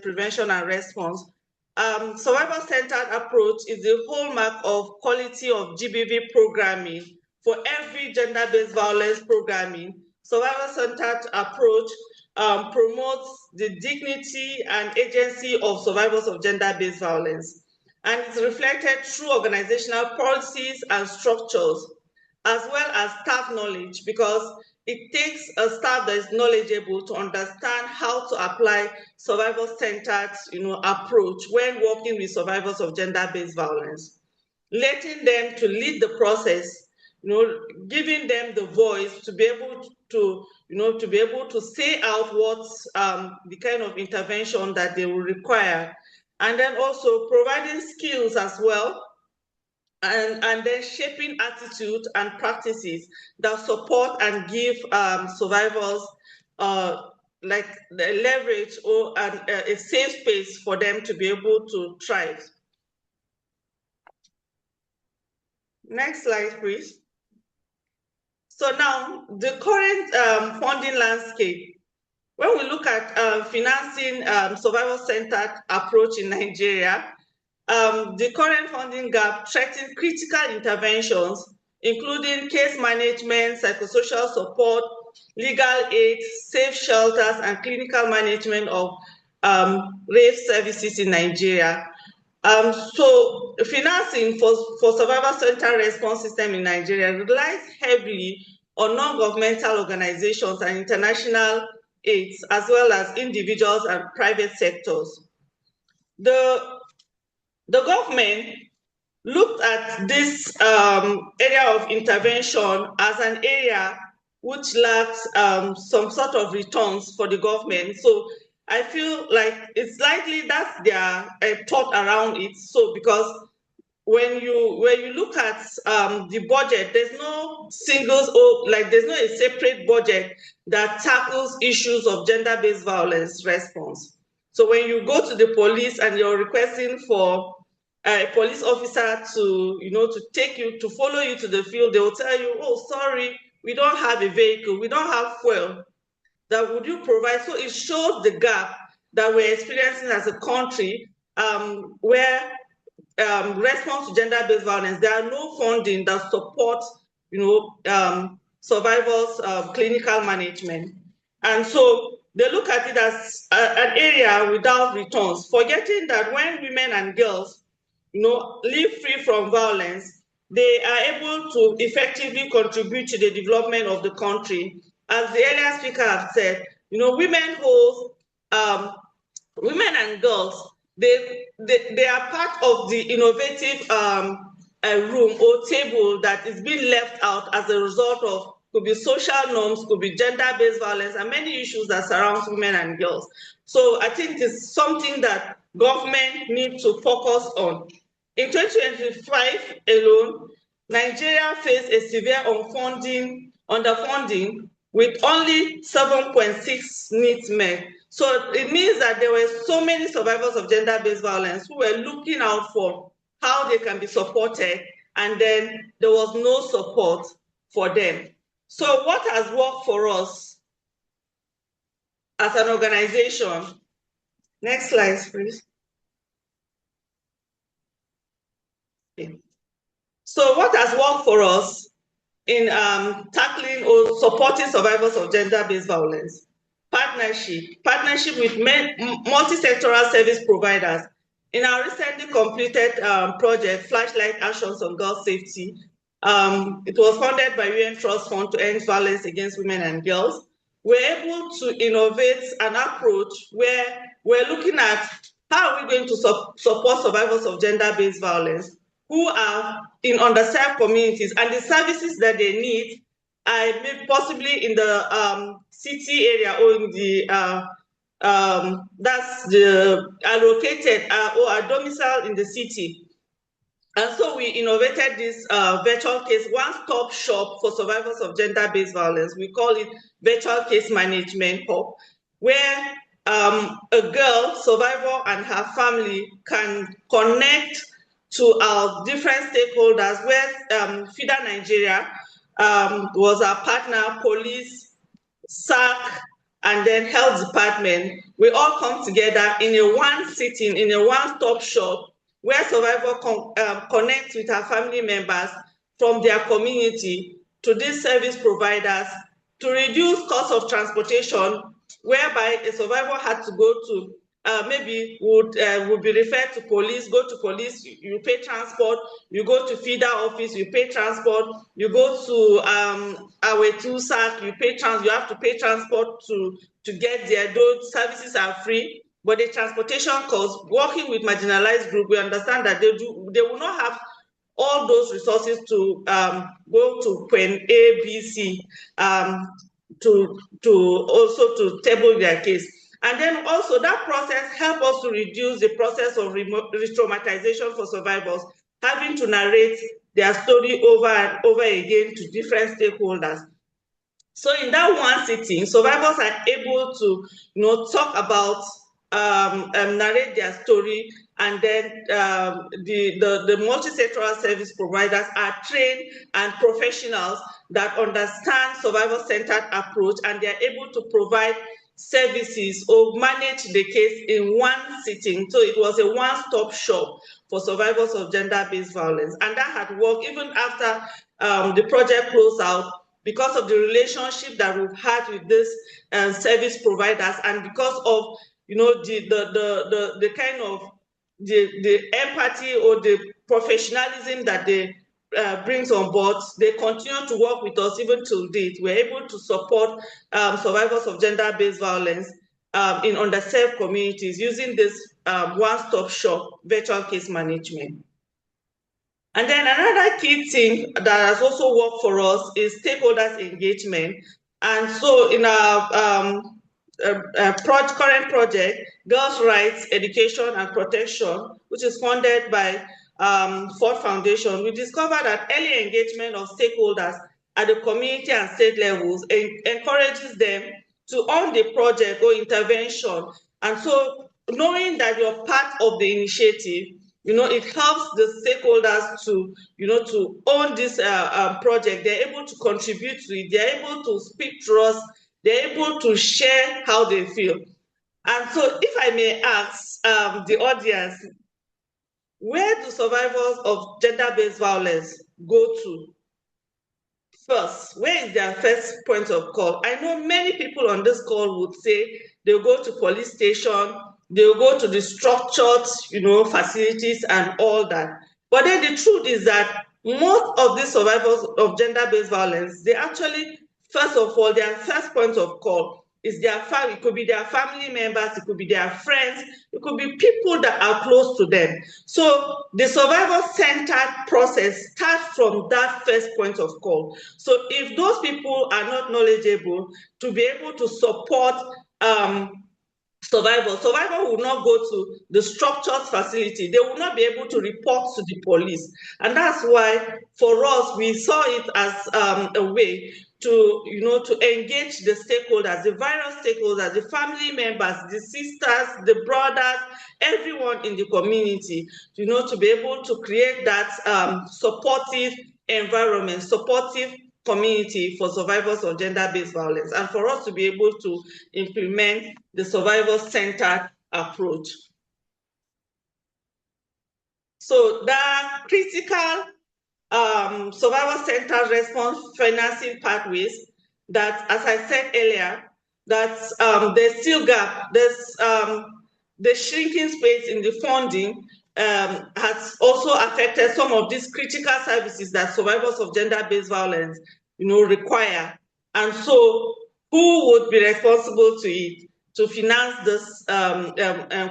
Speaker 8: prevention and response. Survivor-centered approach is the hallmark of quality of GBV programming. For every gender-based violence programming, survivor-centered approach promotes the dignity and agency of survivors of gender-based violence. And it's reflected through organizational policies and structures, as well as staff knowledge, because it takes a staff that is knowledgeable to understand how to apply survivor-centered approach when working with survivors of gender-based violence, letting them to lead the process, giving them the voice to be able to say out what's the kind of intervention that they will require, and then also providing skills as well, and then shaping attitude and practices that support and give survivors like the leverage or a safe space for them to be able to thrive. Next slide, please. So now the current funding landscape. When we look at financing survivor-centered approach in Nigeria, the current funding gap threatens critical interventions, including case management, psychosocial support, legal aid, safe shelters, and clinical management of rape services in Nigeria. So financing for survivor-centered response system in Nigeria relies heavily on non-governmental organizations and international aids, as well as individuals and private sectors. The government looked at this area of intervention as an area which lacks some sort of returns for the government. So I feel like it's likely that's their thought around it. So because when you look at the budget, there's no there's no a separate budget that tackles issues of gender-based violence response. So when you go to the police and you're requesting for a police officer to take you, to follow you to the field, they will tell you, oh, sorry, we don't have a vehicle, we don't have fuel. That would you provide? So it shows the gap that we're experiencing as a country, where response to gender-based violence, there are no funding that supports, survivors' clinical management. And so they look at it as an area without returns, forgetting that when women and girls, live free from violence, they are able to effectively contribute to the development of the country. As the earlier speaker have said, women and girls, they are part of the innovative room or table that is being left out as a result of, could be social norms, could be gender-based violence, and many issues that surround women and girls. So I think it's something that government needs to focus on. In 2025 alone, Nigeria faced a severe underfunding with only 7.6 needs met. So it means that there were so many survivors of gender-based violence who were looking out for how they can be supported, and then there was no support for them. So what has worked for us as an organization? Next slide, please. Okay. So what has worked for us in tackling or supporting survivors of gender-based violence? Partnership with multi-sectoral service providers, In our recently completed project, Flashlight Actions on Girl Safety, it was funded by UN Trust Fund to End Violence Against Women and Girls. We're able to innovate an approach where we're looking at how are we going to support survivors of gender-based violence who are in underserved communities, and the services that they need are possibly in the city area or in the that's the allocated or a domicile in the city. And so we innovated this virtual case one-stop shop for survivors of gender-based violence. We call it Virtual Case Management Hub, where a girl, survivor, and her family can connect to our different stakeholders, where FIDA Nigeria was our partner, police, SAC, and then health department. We all come together in a one sitting, in a one-stop shop, where survivor connects with our family members from their community to these service providers to reduce cost of transportation, whereby a survivor had to go to maybe would be referred to police, go to police, you pay transport, you go to FIDA office, you pay transport, you go to our SAC, you have to pay transport to get there. Those services are free, but the transportation costs, working with marginalized group, we understand that they will not have all those resources to go to point A, B, C, to also to table their case. And then also that process helps us to reduce the process of re-traumatization for survivors, having to narrate their story over and over again to different stakeholders. So in that one sitting, survivors are able to talk about, narrate their story, and then the multi-sectoral service providers are trained and professionals that understand survivor-centered approach, and they're able to provide services or manage the case in one sitting. So it was a one-stop shop for survivors of gender-based violence. And that had worked even after the project closed out, because of the relationship that we've had with these service providers, and because of the kind of the empathy or the professionalism that they brings on board. They continue to work with us even till date. We're able to support survivors of gender-based violence in underserved communities using this one-stop shop virtual case management. And then another key thing that has also worked for us is stakeholders engagement. And so in our current project, Girls' Rights, Education and Protection, which is funded by Ford Foundation, we discovered that early engagement of stakeholders at the community and state levels encourages them to own the project or intervention. And so knowing that you're part of the initiative, it helps the stakeholders to, to own this project. They're able to contribute to it. They're able to speak to us. They're able to share how they feel. And so if I may ask the audience, where do survivors of gender-based violence go to first? Where is their first point of call? I know many people on this call would say they'll go to police station, they'll go to the structured, facilities and all that. But then the truth is that most of these survivors of gender-based violence, they actually, first of all, their first point of call is their family. It could be their family members, it could be their friends, it could be people that are close to them. So the survivor-centered process starts from that first point of call. So if those people are not knowledgeable to be able to support survivor will not go to the structured facility. They will not be able to report to the police. And that's why for us, we saw it as a way to, to engage the stakeholders, the various stakeholders, the family members, the sisters, the brothers, everyone in the community, to be able to create that supportive environment, supportive community for survivors of gender-based violence, and for us to be able to implement the survivor-centered approach. So the critical survivor-centered response financing pathways that, as I said earlier, that there's still gap. There's the shrinking space in the funding has also affected some of these critical services that survivors of gender-based violence, require. And so, who would be responsible to it? To finance this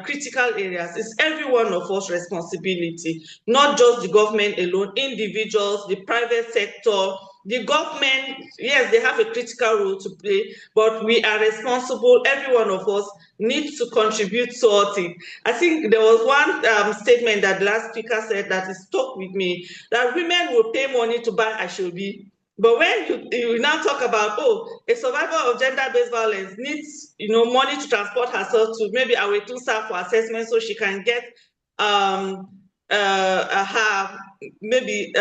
Speaker 8: critical areas? It's every one of us responsibility, not just the government alone, individuals, the private sector, the government. Yes, they have a critical role to play, but we are responsible. Every one of us needs to contribute towards it. I think there was one statement that the last speaker said that stuck with me, that women will pay money to buy Ashobi. But when you now talk about, oh, a survivor of gender-based violence needs, money to transport herself to maybe Awetusa for assessment so she can get her maybe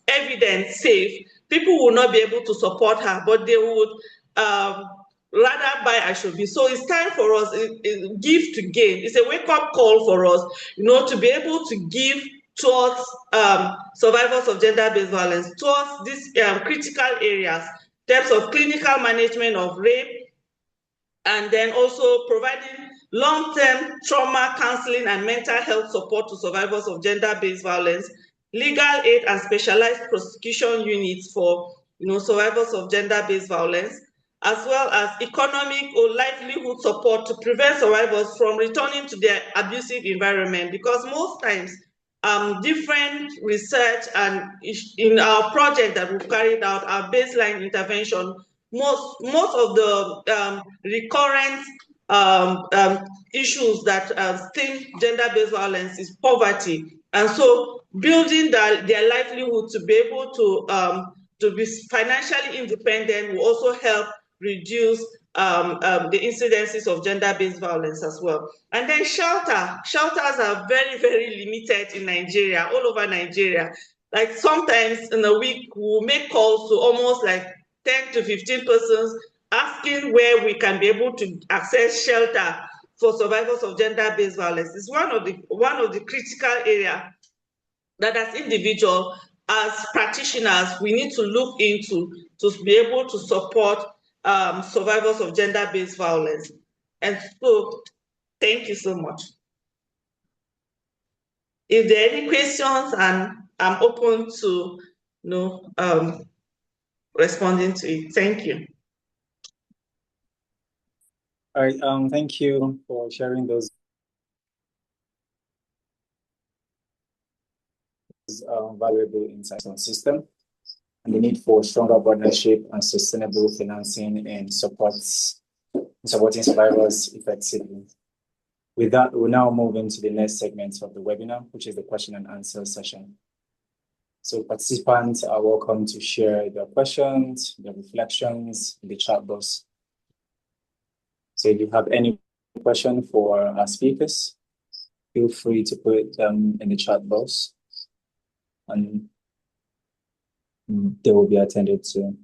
Speaker 8: evidence safe, people will not be able to support her, but they would rather buy Ashobi. So it's time for us, give to gain. It's a wake-up call for us, to be able to give towards survivors of gender-based violence, towards these critical areas, in terms of clinical management of rape, and then also providing long-term trauma counseling and mental health support to survivors of gender-based violence, legal aid and specialized prosecution units for survivors of gender-based violence, as well as economic or livelihood support to prevent survivors from returning to their abusive environment. Because most times, different research and in our project that we've carried out, our baseline intervention, most of the recurrent issues that stem gender-based violence is poverty. And so building their livelihood to be able to be financially independent will also help reduce the incidences of gender-based violence as well. And then shelters are very, very limited in Nigeria, all over Nigeria. Like sometimes in a week, we'll make calls to almost like 10 to 15 persons asking where we can be able to access shelter for survivors of gender-based violence. It's one of the critical areas that as individuals, as practitioners, we need to look into to be able to support survivors of gender-based violence. And so, thank you so much. If there are any questions, and I'm open to responding to it. Thank you.
Speaker 3: All right, thank you for sharing those valuable insights on system and the need for stronger partnership and sustainable financing and supporting survivors effectively. With that, we'll now move into the next segment of the webinar, which is the question and answer session. So participants are welcome to share their questions, their reflections in the chat box. So if you have any question for our speakers, feel free to put them in the chat box and they will be attended to.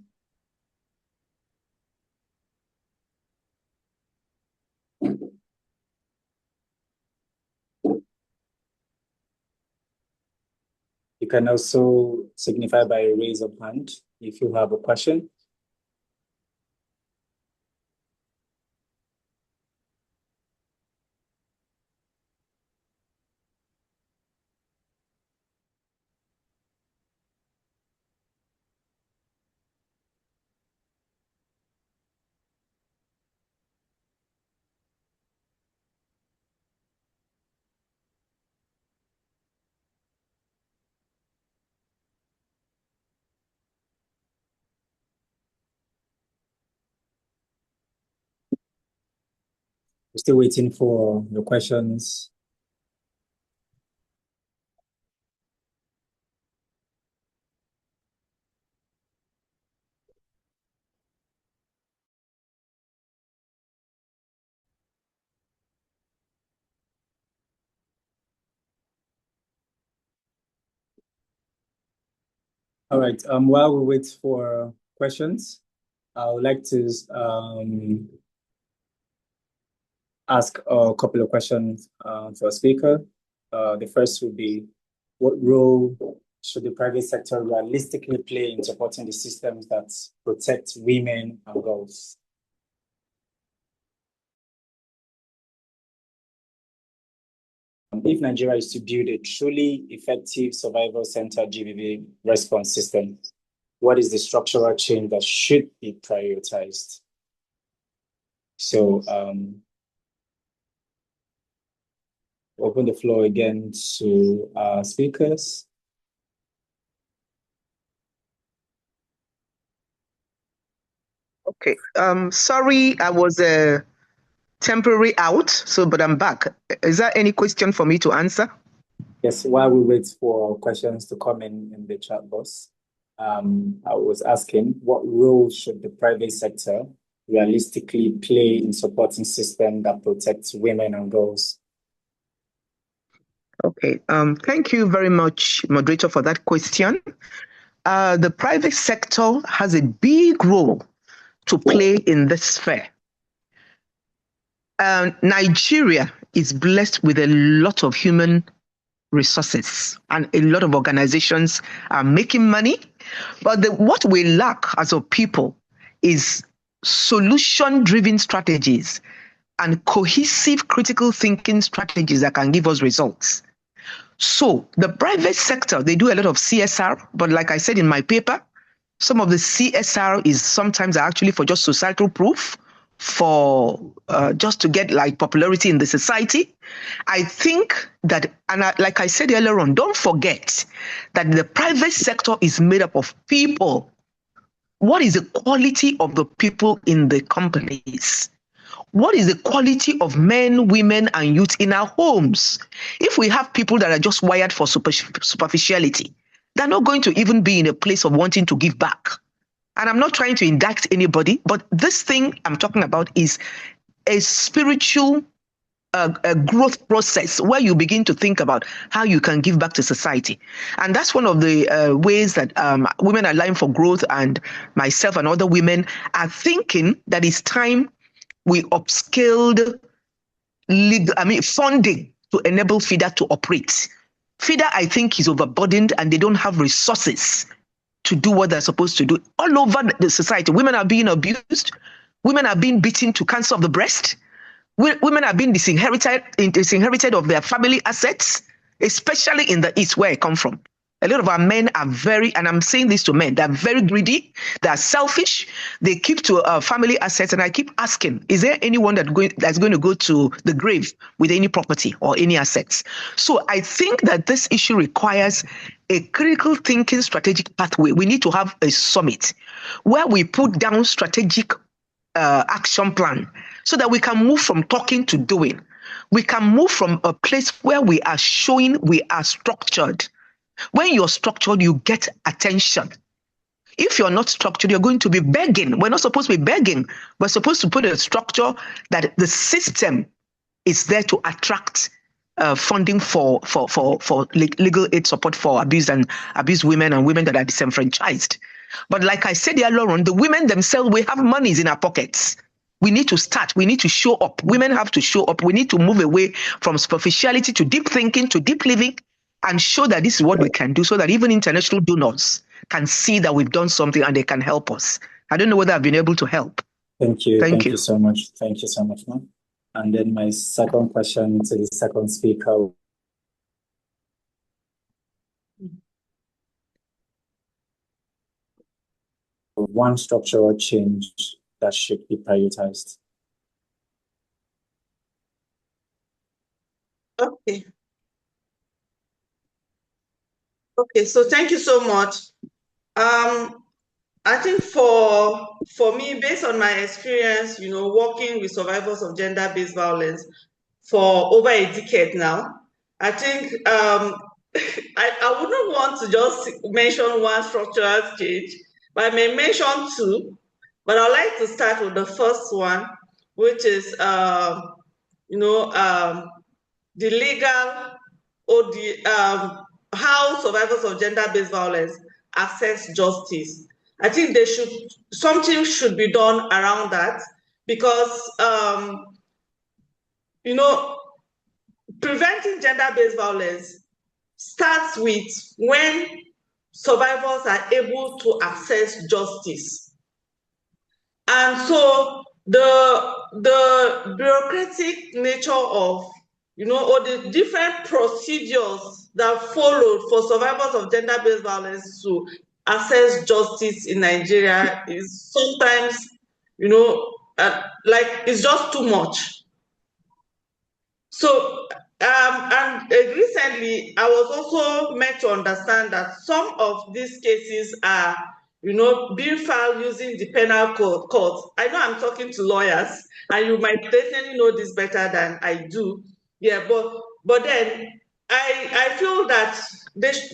Speaker 3: You can also signify by a raise of hand if you have a question. We're still waiting for your questions. All right, while we wait for questions, I would like to ask a couple of questions for a speaker. The first would be, what role should the private sector realistically play in supporting the systems that protect women and girls? if Nigeria is to build a truly effective survival-centered GBV response system, what is the structural change that should be prioritized? So open the floor again to our speakers.
Speaker 7: Okay. Sorry, I was temporary out, but I'm back. Is there any question for me to answer?
Speaker 3: Yes, while we wait for questions to come in the chat box, I was asking, what role should the private sector realistically play in supporting systems that protects women and girls?
Speaker 7: Okay. Thank you very much, moderator, for that question. The private sector has a big role to play in this sphere. Nigeria is blessed with a lot of human resources, and a lot of organizations are making money. But what we lack as a people is solution-driven strategies and cohesive critical thinking strategies that can give us results. So the private sector, they do a lot of CSR, but like I said in my paper, some of the CSR is sometimes actually for just societal proof, for just to get like popularity in the society. I think that, like I said earlier on, don't forget that the private sector is made up of people. What is the quality of the people in the companies? What is the quality of men, women, and youth in our homes? If we have people that are just wired for superficiality, they're not going to even be in a place of wanting to give back. And I'm not trying to indict anybody, but this thing I'm talking about is a spiritual a growth process where you begin to think about how you can give back to society. And that's one of the ways that Women Aligned for Growth and myself and other women are thinking that it's time we upscaled funding to enable FIDA to operate. FIDA, I think, is overburdened and they don't have resources to do what they're supposed to do. All over the society, women are being abused, women are being beaten to cancer of the breast, women are being disinherited of their family assets, especially in the East where I come from. A lot of our men are very, and I'm saying this to men, they're very greedy, they're selfish, they keep to family assets, and I keep asking, is there anyone that's going to go to the grave with any property or any assets? So I think that this issue requires a critical thinking strategic pathway. We need to have a summit where we put down strategic action plan so that we can move from talking to doing. We can move from a place where we are showing we are structured. When you're structured, you get attention. If you're not structured, you're going to be begging. We're not supposed to be begging. We're supposed to put a structure that the system is there to attract funding for legal aid support for abused women and women that are disenfranchised. But like I said earlier on, the women themselves, we have monies in our pockets. We need to start. We need to show up. Women have to show up. We need to move away from superficiality to deep thinking, to deep living, and show that this is what we can do so that even international donors can see that we've done something and they can help us. I don't know whether I've been able to help.
Speaker 3: Thank you. Thank you so much. Thank you so much, ma'am. And then my second question to the second speaker. One structural change that should be prioritized.
Speaker 8: Okay. Okay, so thank you so much. I think for me, based on my experience, working with survivors of gender-based violence for over a decade now, I think I wouldn't want to just mention one structural change, but I may mention two. But I'd like to start with the first one, which is the legal or the how survivors of gender-based violence access justice. I think something should be done around that because preventing gender-based violence starts with when survivors are able to access justice. And so the bureaucratic nature of or the different procedures that followed for survivors of gender-based violence to access justice in Nigeria is sometimes, like it's just too much. So, and recently, I was also meant to understand that some of these cases are, being filed using the penal court. I know I'm talking to lawyers, and you might definitely know this better than I do. Yeah, but then I feel that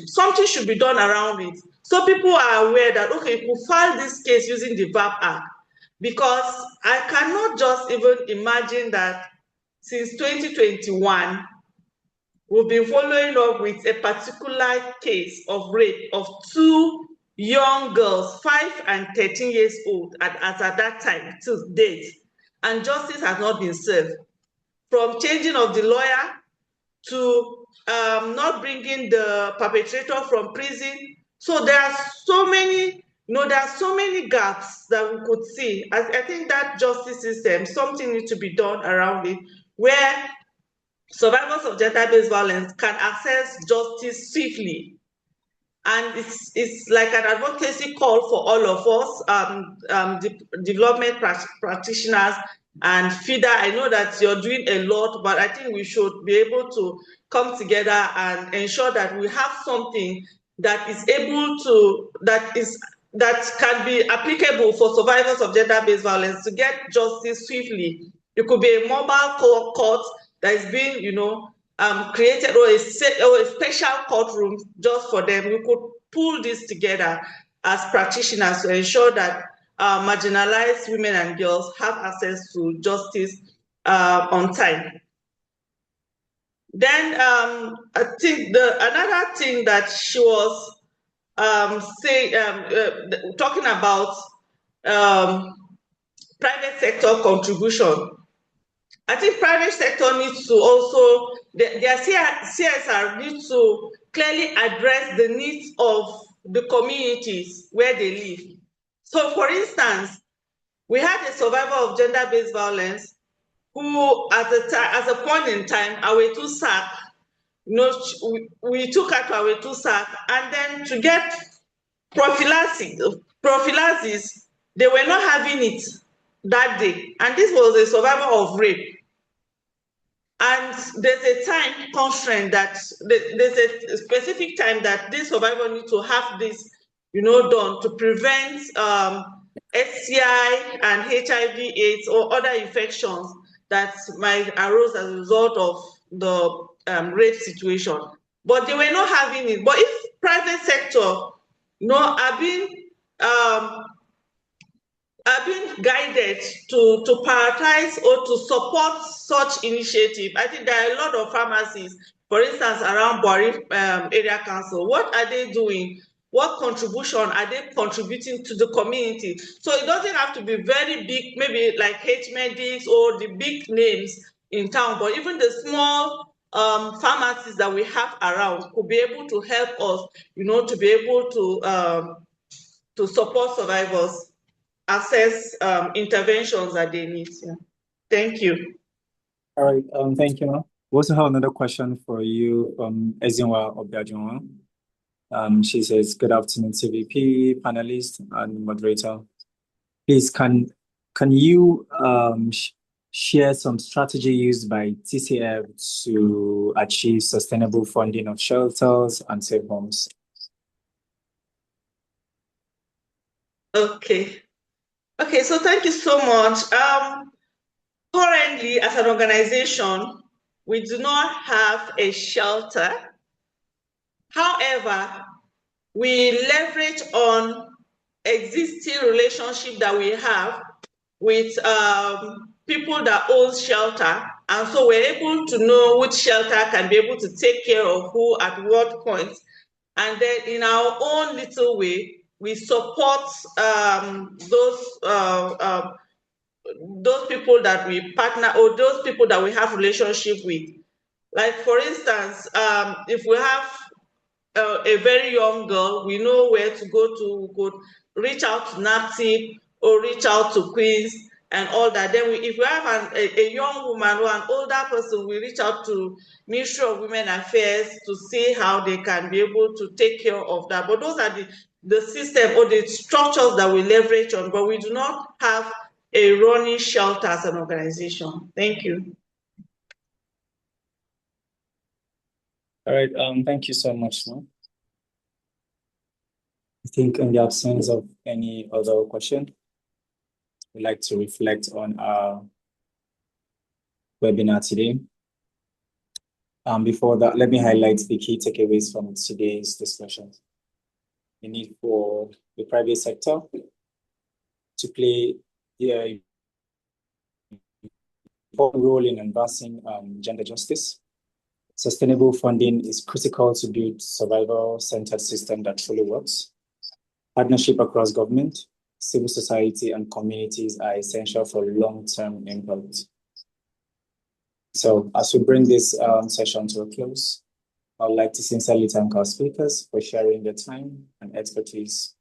Speaker 8: something should be done around it, so people are aware that okay, if we file this case using the VAP Act, because I cannot just even imagine that since 2021, we've been following up with a particular case of rape of two young girls, 5 and 13 years old, at that time to date, and justice has not been served. From changing of the lawyer to not bringing the perpetrator from prison. So there are so many, there are so many gaps that we could see. I think that justice system, something needs to be done around it, where survivors of gender-based violence can access justice swiftly. And it's like an advocacy call for all of us, development practitioners and FIDA. I know that you're doing a lot, but I think we should be able to come together and ensure that we have something that is able to, that can be applicable for survivors of gender-based violence to get justice swiftly. It could be a mobile court that is being, created, or a special courtroom just for them. We could pull this together as practitioners to ensure that marginalized women and girls have access to justice on time. Then I think another thing that she was talking about private sector contribution. I think private sector needs to also, their CSR needs to clearly address the needs of the communities where they live. So for instance, we had a survivor of gender-based violence who at a point in time, Awetu SAC, we took her to Awetu SAC, and then to get prophylaxis, they were not having it that day. And this was a survivor of rape. And there's a time constraint that there's a specific time that this survivor needs to have this, done to prevent STI and HIV/AIDS or other infections that might arise as a result of the rape situation. But they were not having it. But if private sector, are being guided to prioritize or to support such initiative. I think there are a lot of pharmacies, for instance, around Buhari area council. What are they doing? What contribution are they contributing to the community? So it doesn't have to be very big, maybe like H-Medics or the big names in town, but even the small pharmacies that we have around could be able to help us, to be able to support survivors access interventions that they need. Yeah. Thank you.
Speaker 3: All right, thank you. We also have another question for you from Ezinwa Obiajonwa. She says, good afternoon, CVP, panelist and moderator. Please, can you share some strategy used by TCF to achieve sustainable funding of shelters and safe homes?
Speaker 8: Okay, so thank you so much. Currently, as an organization, we do not have a shelter. However, we leverage on existing relationship that we have with people that own shelter. And so we're able to know which shelter can be able to take care of who at what point. And then in our own little way, we support those people that we partner, or those people that we have relationship with. Like for instance, if we have a very young girl, we know where to go to. We could reach out to NAPTIP or reach out to Queens and all that. Then if we have a young woman or an older person, we reach out to Ministry of Women Affairs to see how they can be able to take care of that. But those are the system or the structures that we leverage on, but we do not have a running shelter as an organization. Thank you.
Speaker 3: All right, thank you so much, ma'am. I think in the absence of any other question, we'd like to reflect on our webinar today. Before that, let me highlight the key takeaways from today's discussion. The need for the private sector to play their important role in advancing gender justice. Sustainable funding is critical to build survival-centered system that truly works. Partnership across government, civil society, and communities are essential for long-term impact. So as we bring this session to a close, I would like to sincerely thank our speakers for sharing their time and expertise,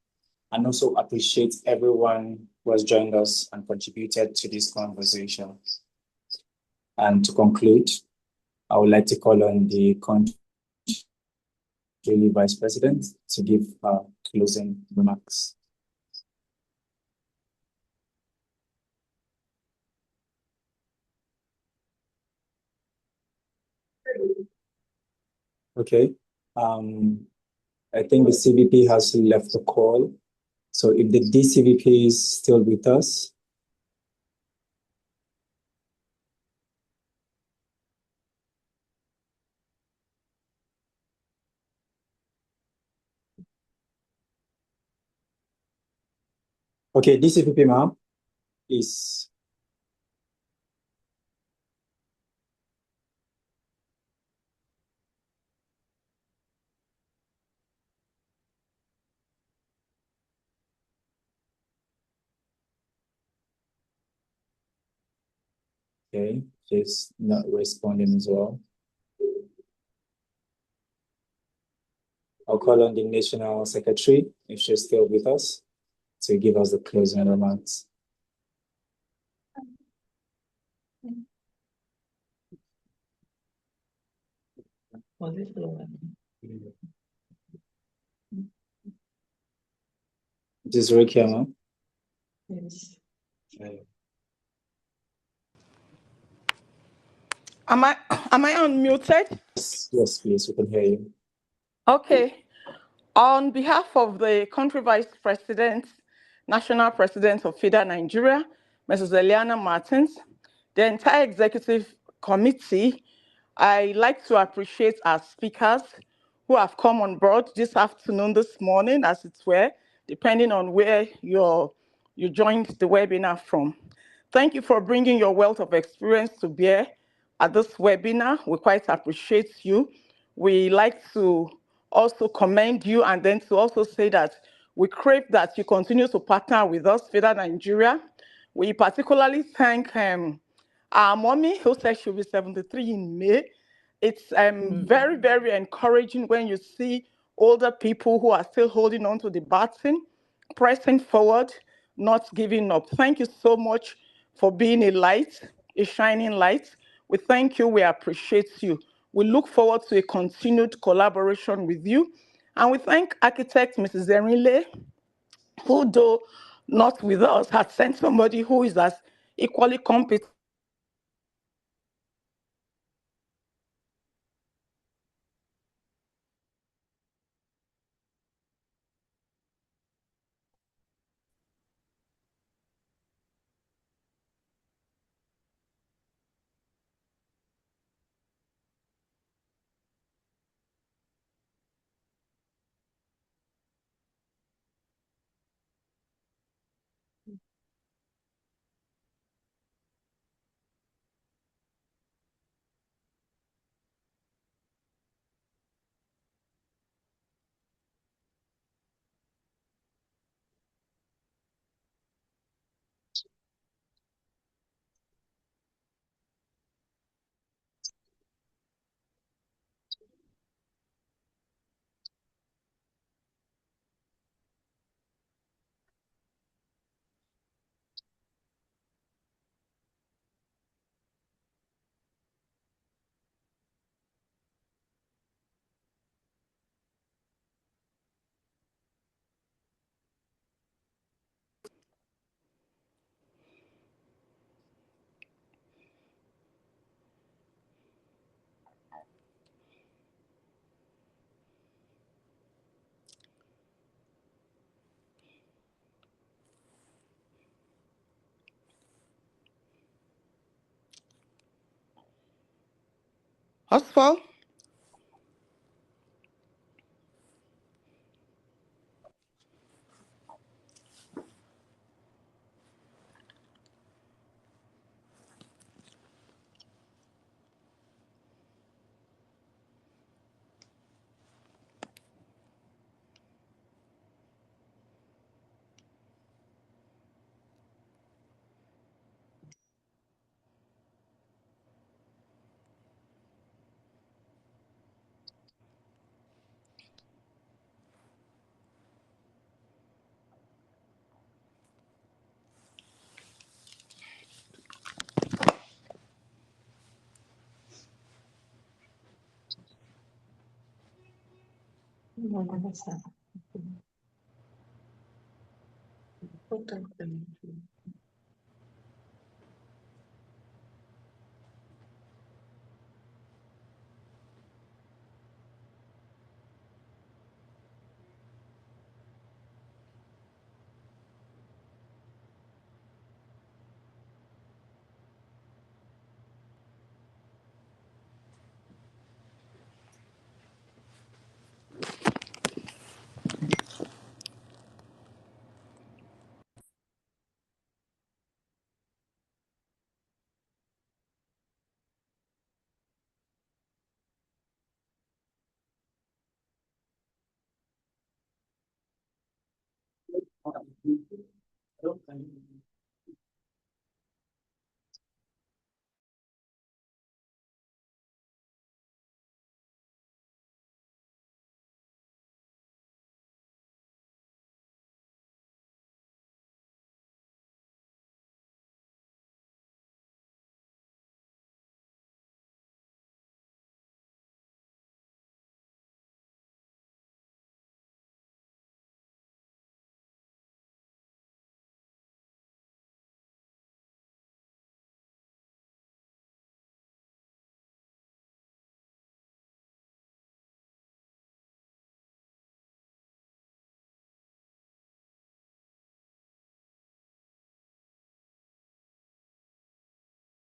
Speaker 3: and also appreciate everyone who has joined us and contributed to this conversation. And to conclude, I would like to call on the country Vice President to give closing remarks. Okay. I think the CVP has left the call. So if the DCVP is still with us. Okay, DCVP, ma'am, please. Okay, she's not responding as well. I'll call on the National Secretary, if she's still with us, to give us the closing remarks. This is Rekia, ma'am.
Speaker 8: Yes.
Speaker 9: Am I unmuted?
Speaker 3: Yes, please, we can hear you.
Speaker 9: Okay. On behalf of the country vice president, national president of FIDA Nigeria, Mrs. Eliana Martins, the entire executive committee, I like to appreciate our speakers who have come on board this afternoon, this morning, as it were, depending on where you joined the webinar from. Thank you for bringing your wealth of experience to bear at this webinar. We quite appreciate you. We like to also commend you, and then to also say that we crave that you continue to partner with us, FIDA Nigeria. We particularly thank our mommy, who said she'll be 73 in May. It's very, very encouraging when you see older people who are still holding on to the baton, pressing forward, not giving up. Thank you so much for being a light, a shining light. We thank you, we appreciate you. We look forward to a continued collaboration with you. And we thank architect Mrs. Erinle, who, though not with us, has sent somebody who is as equally competent Hospital.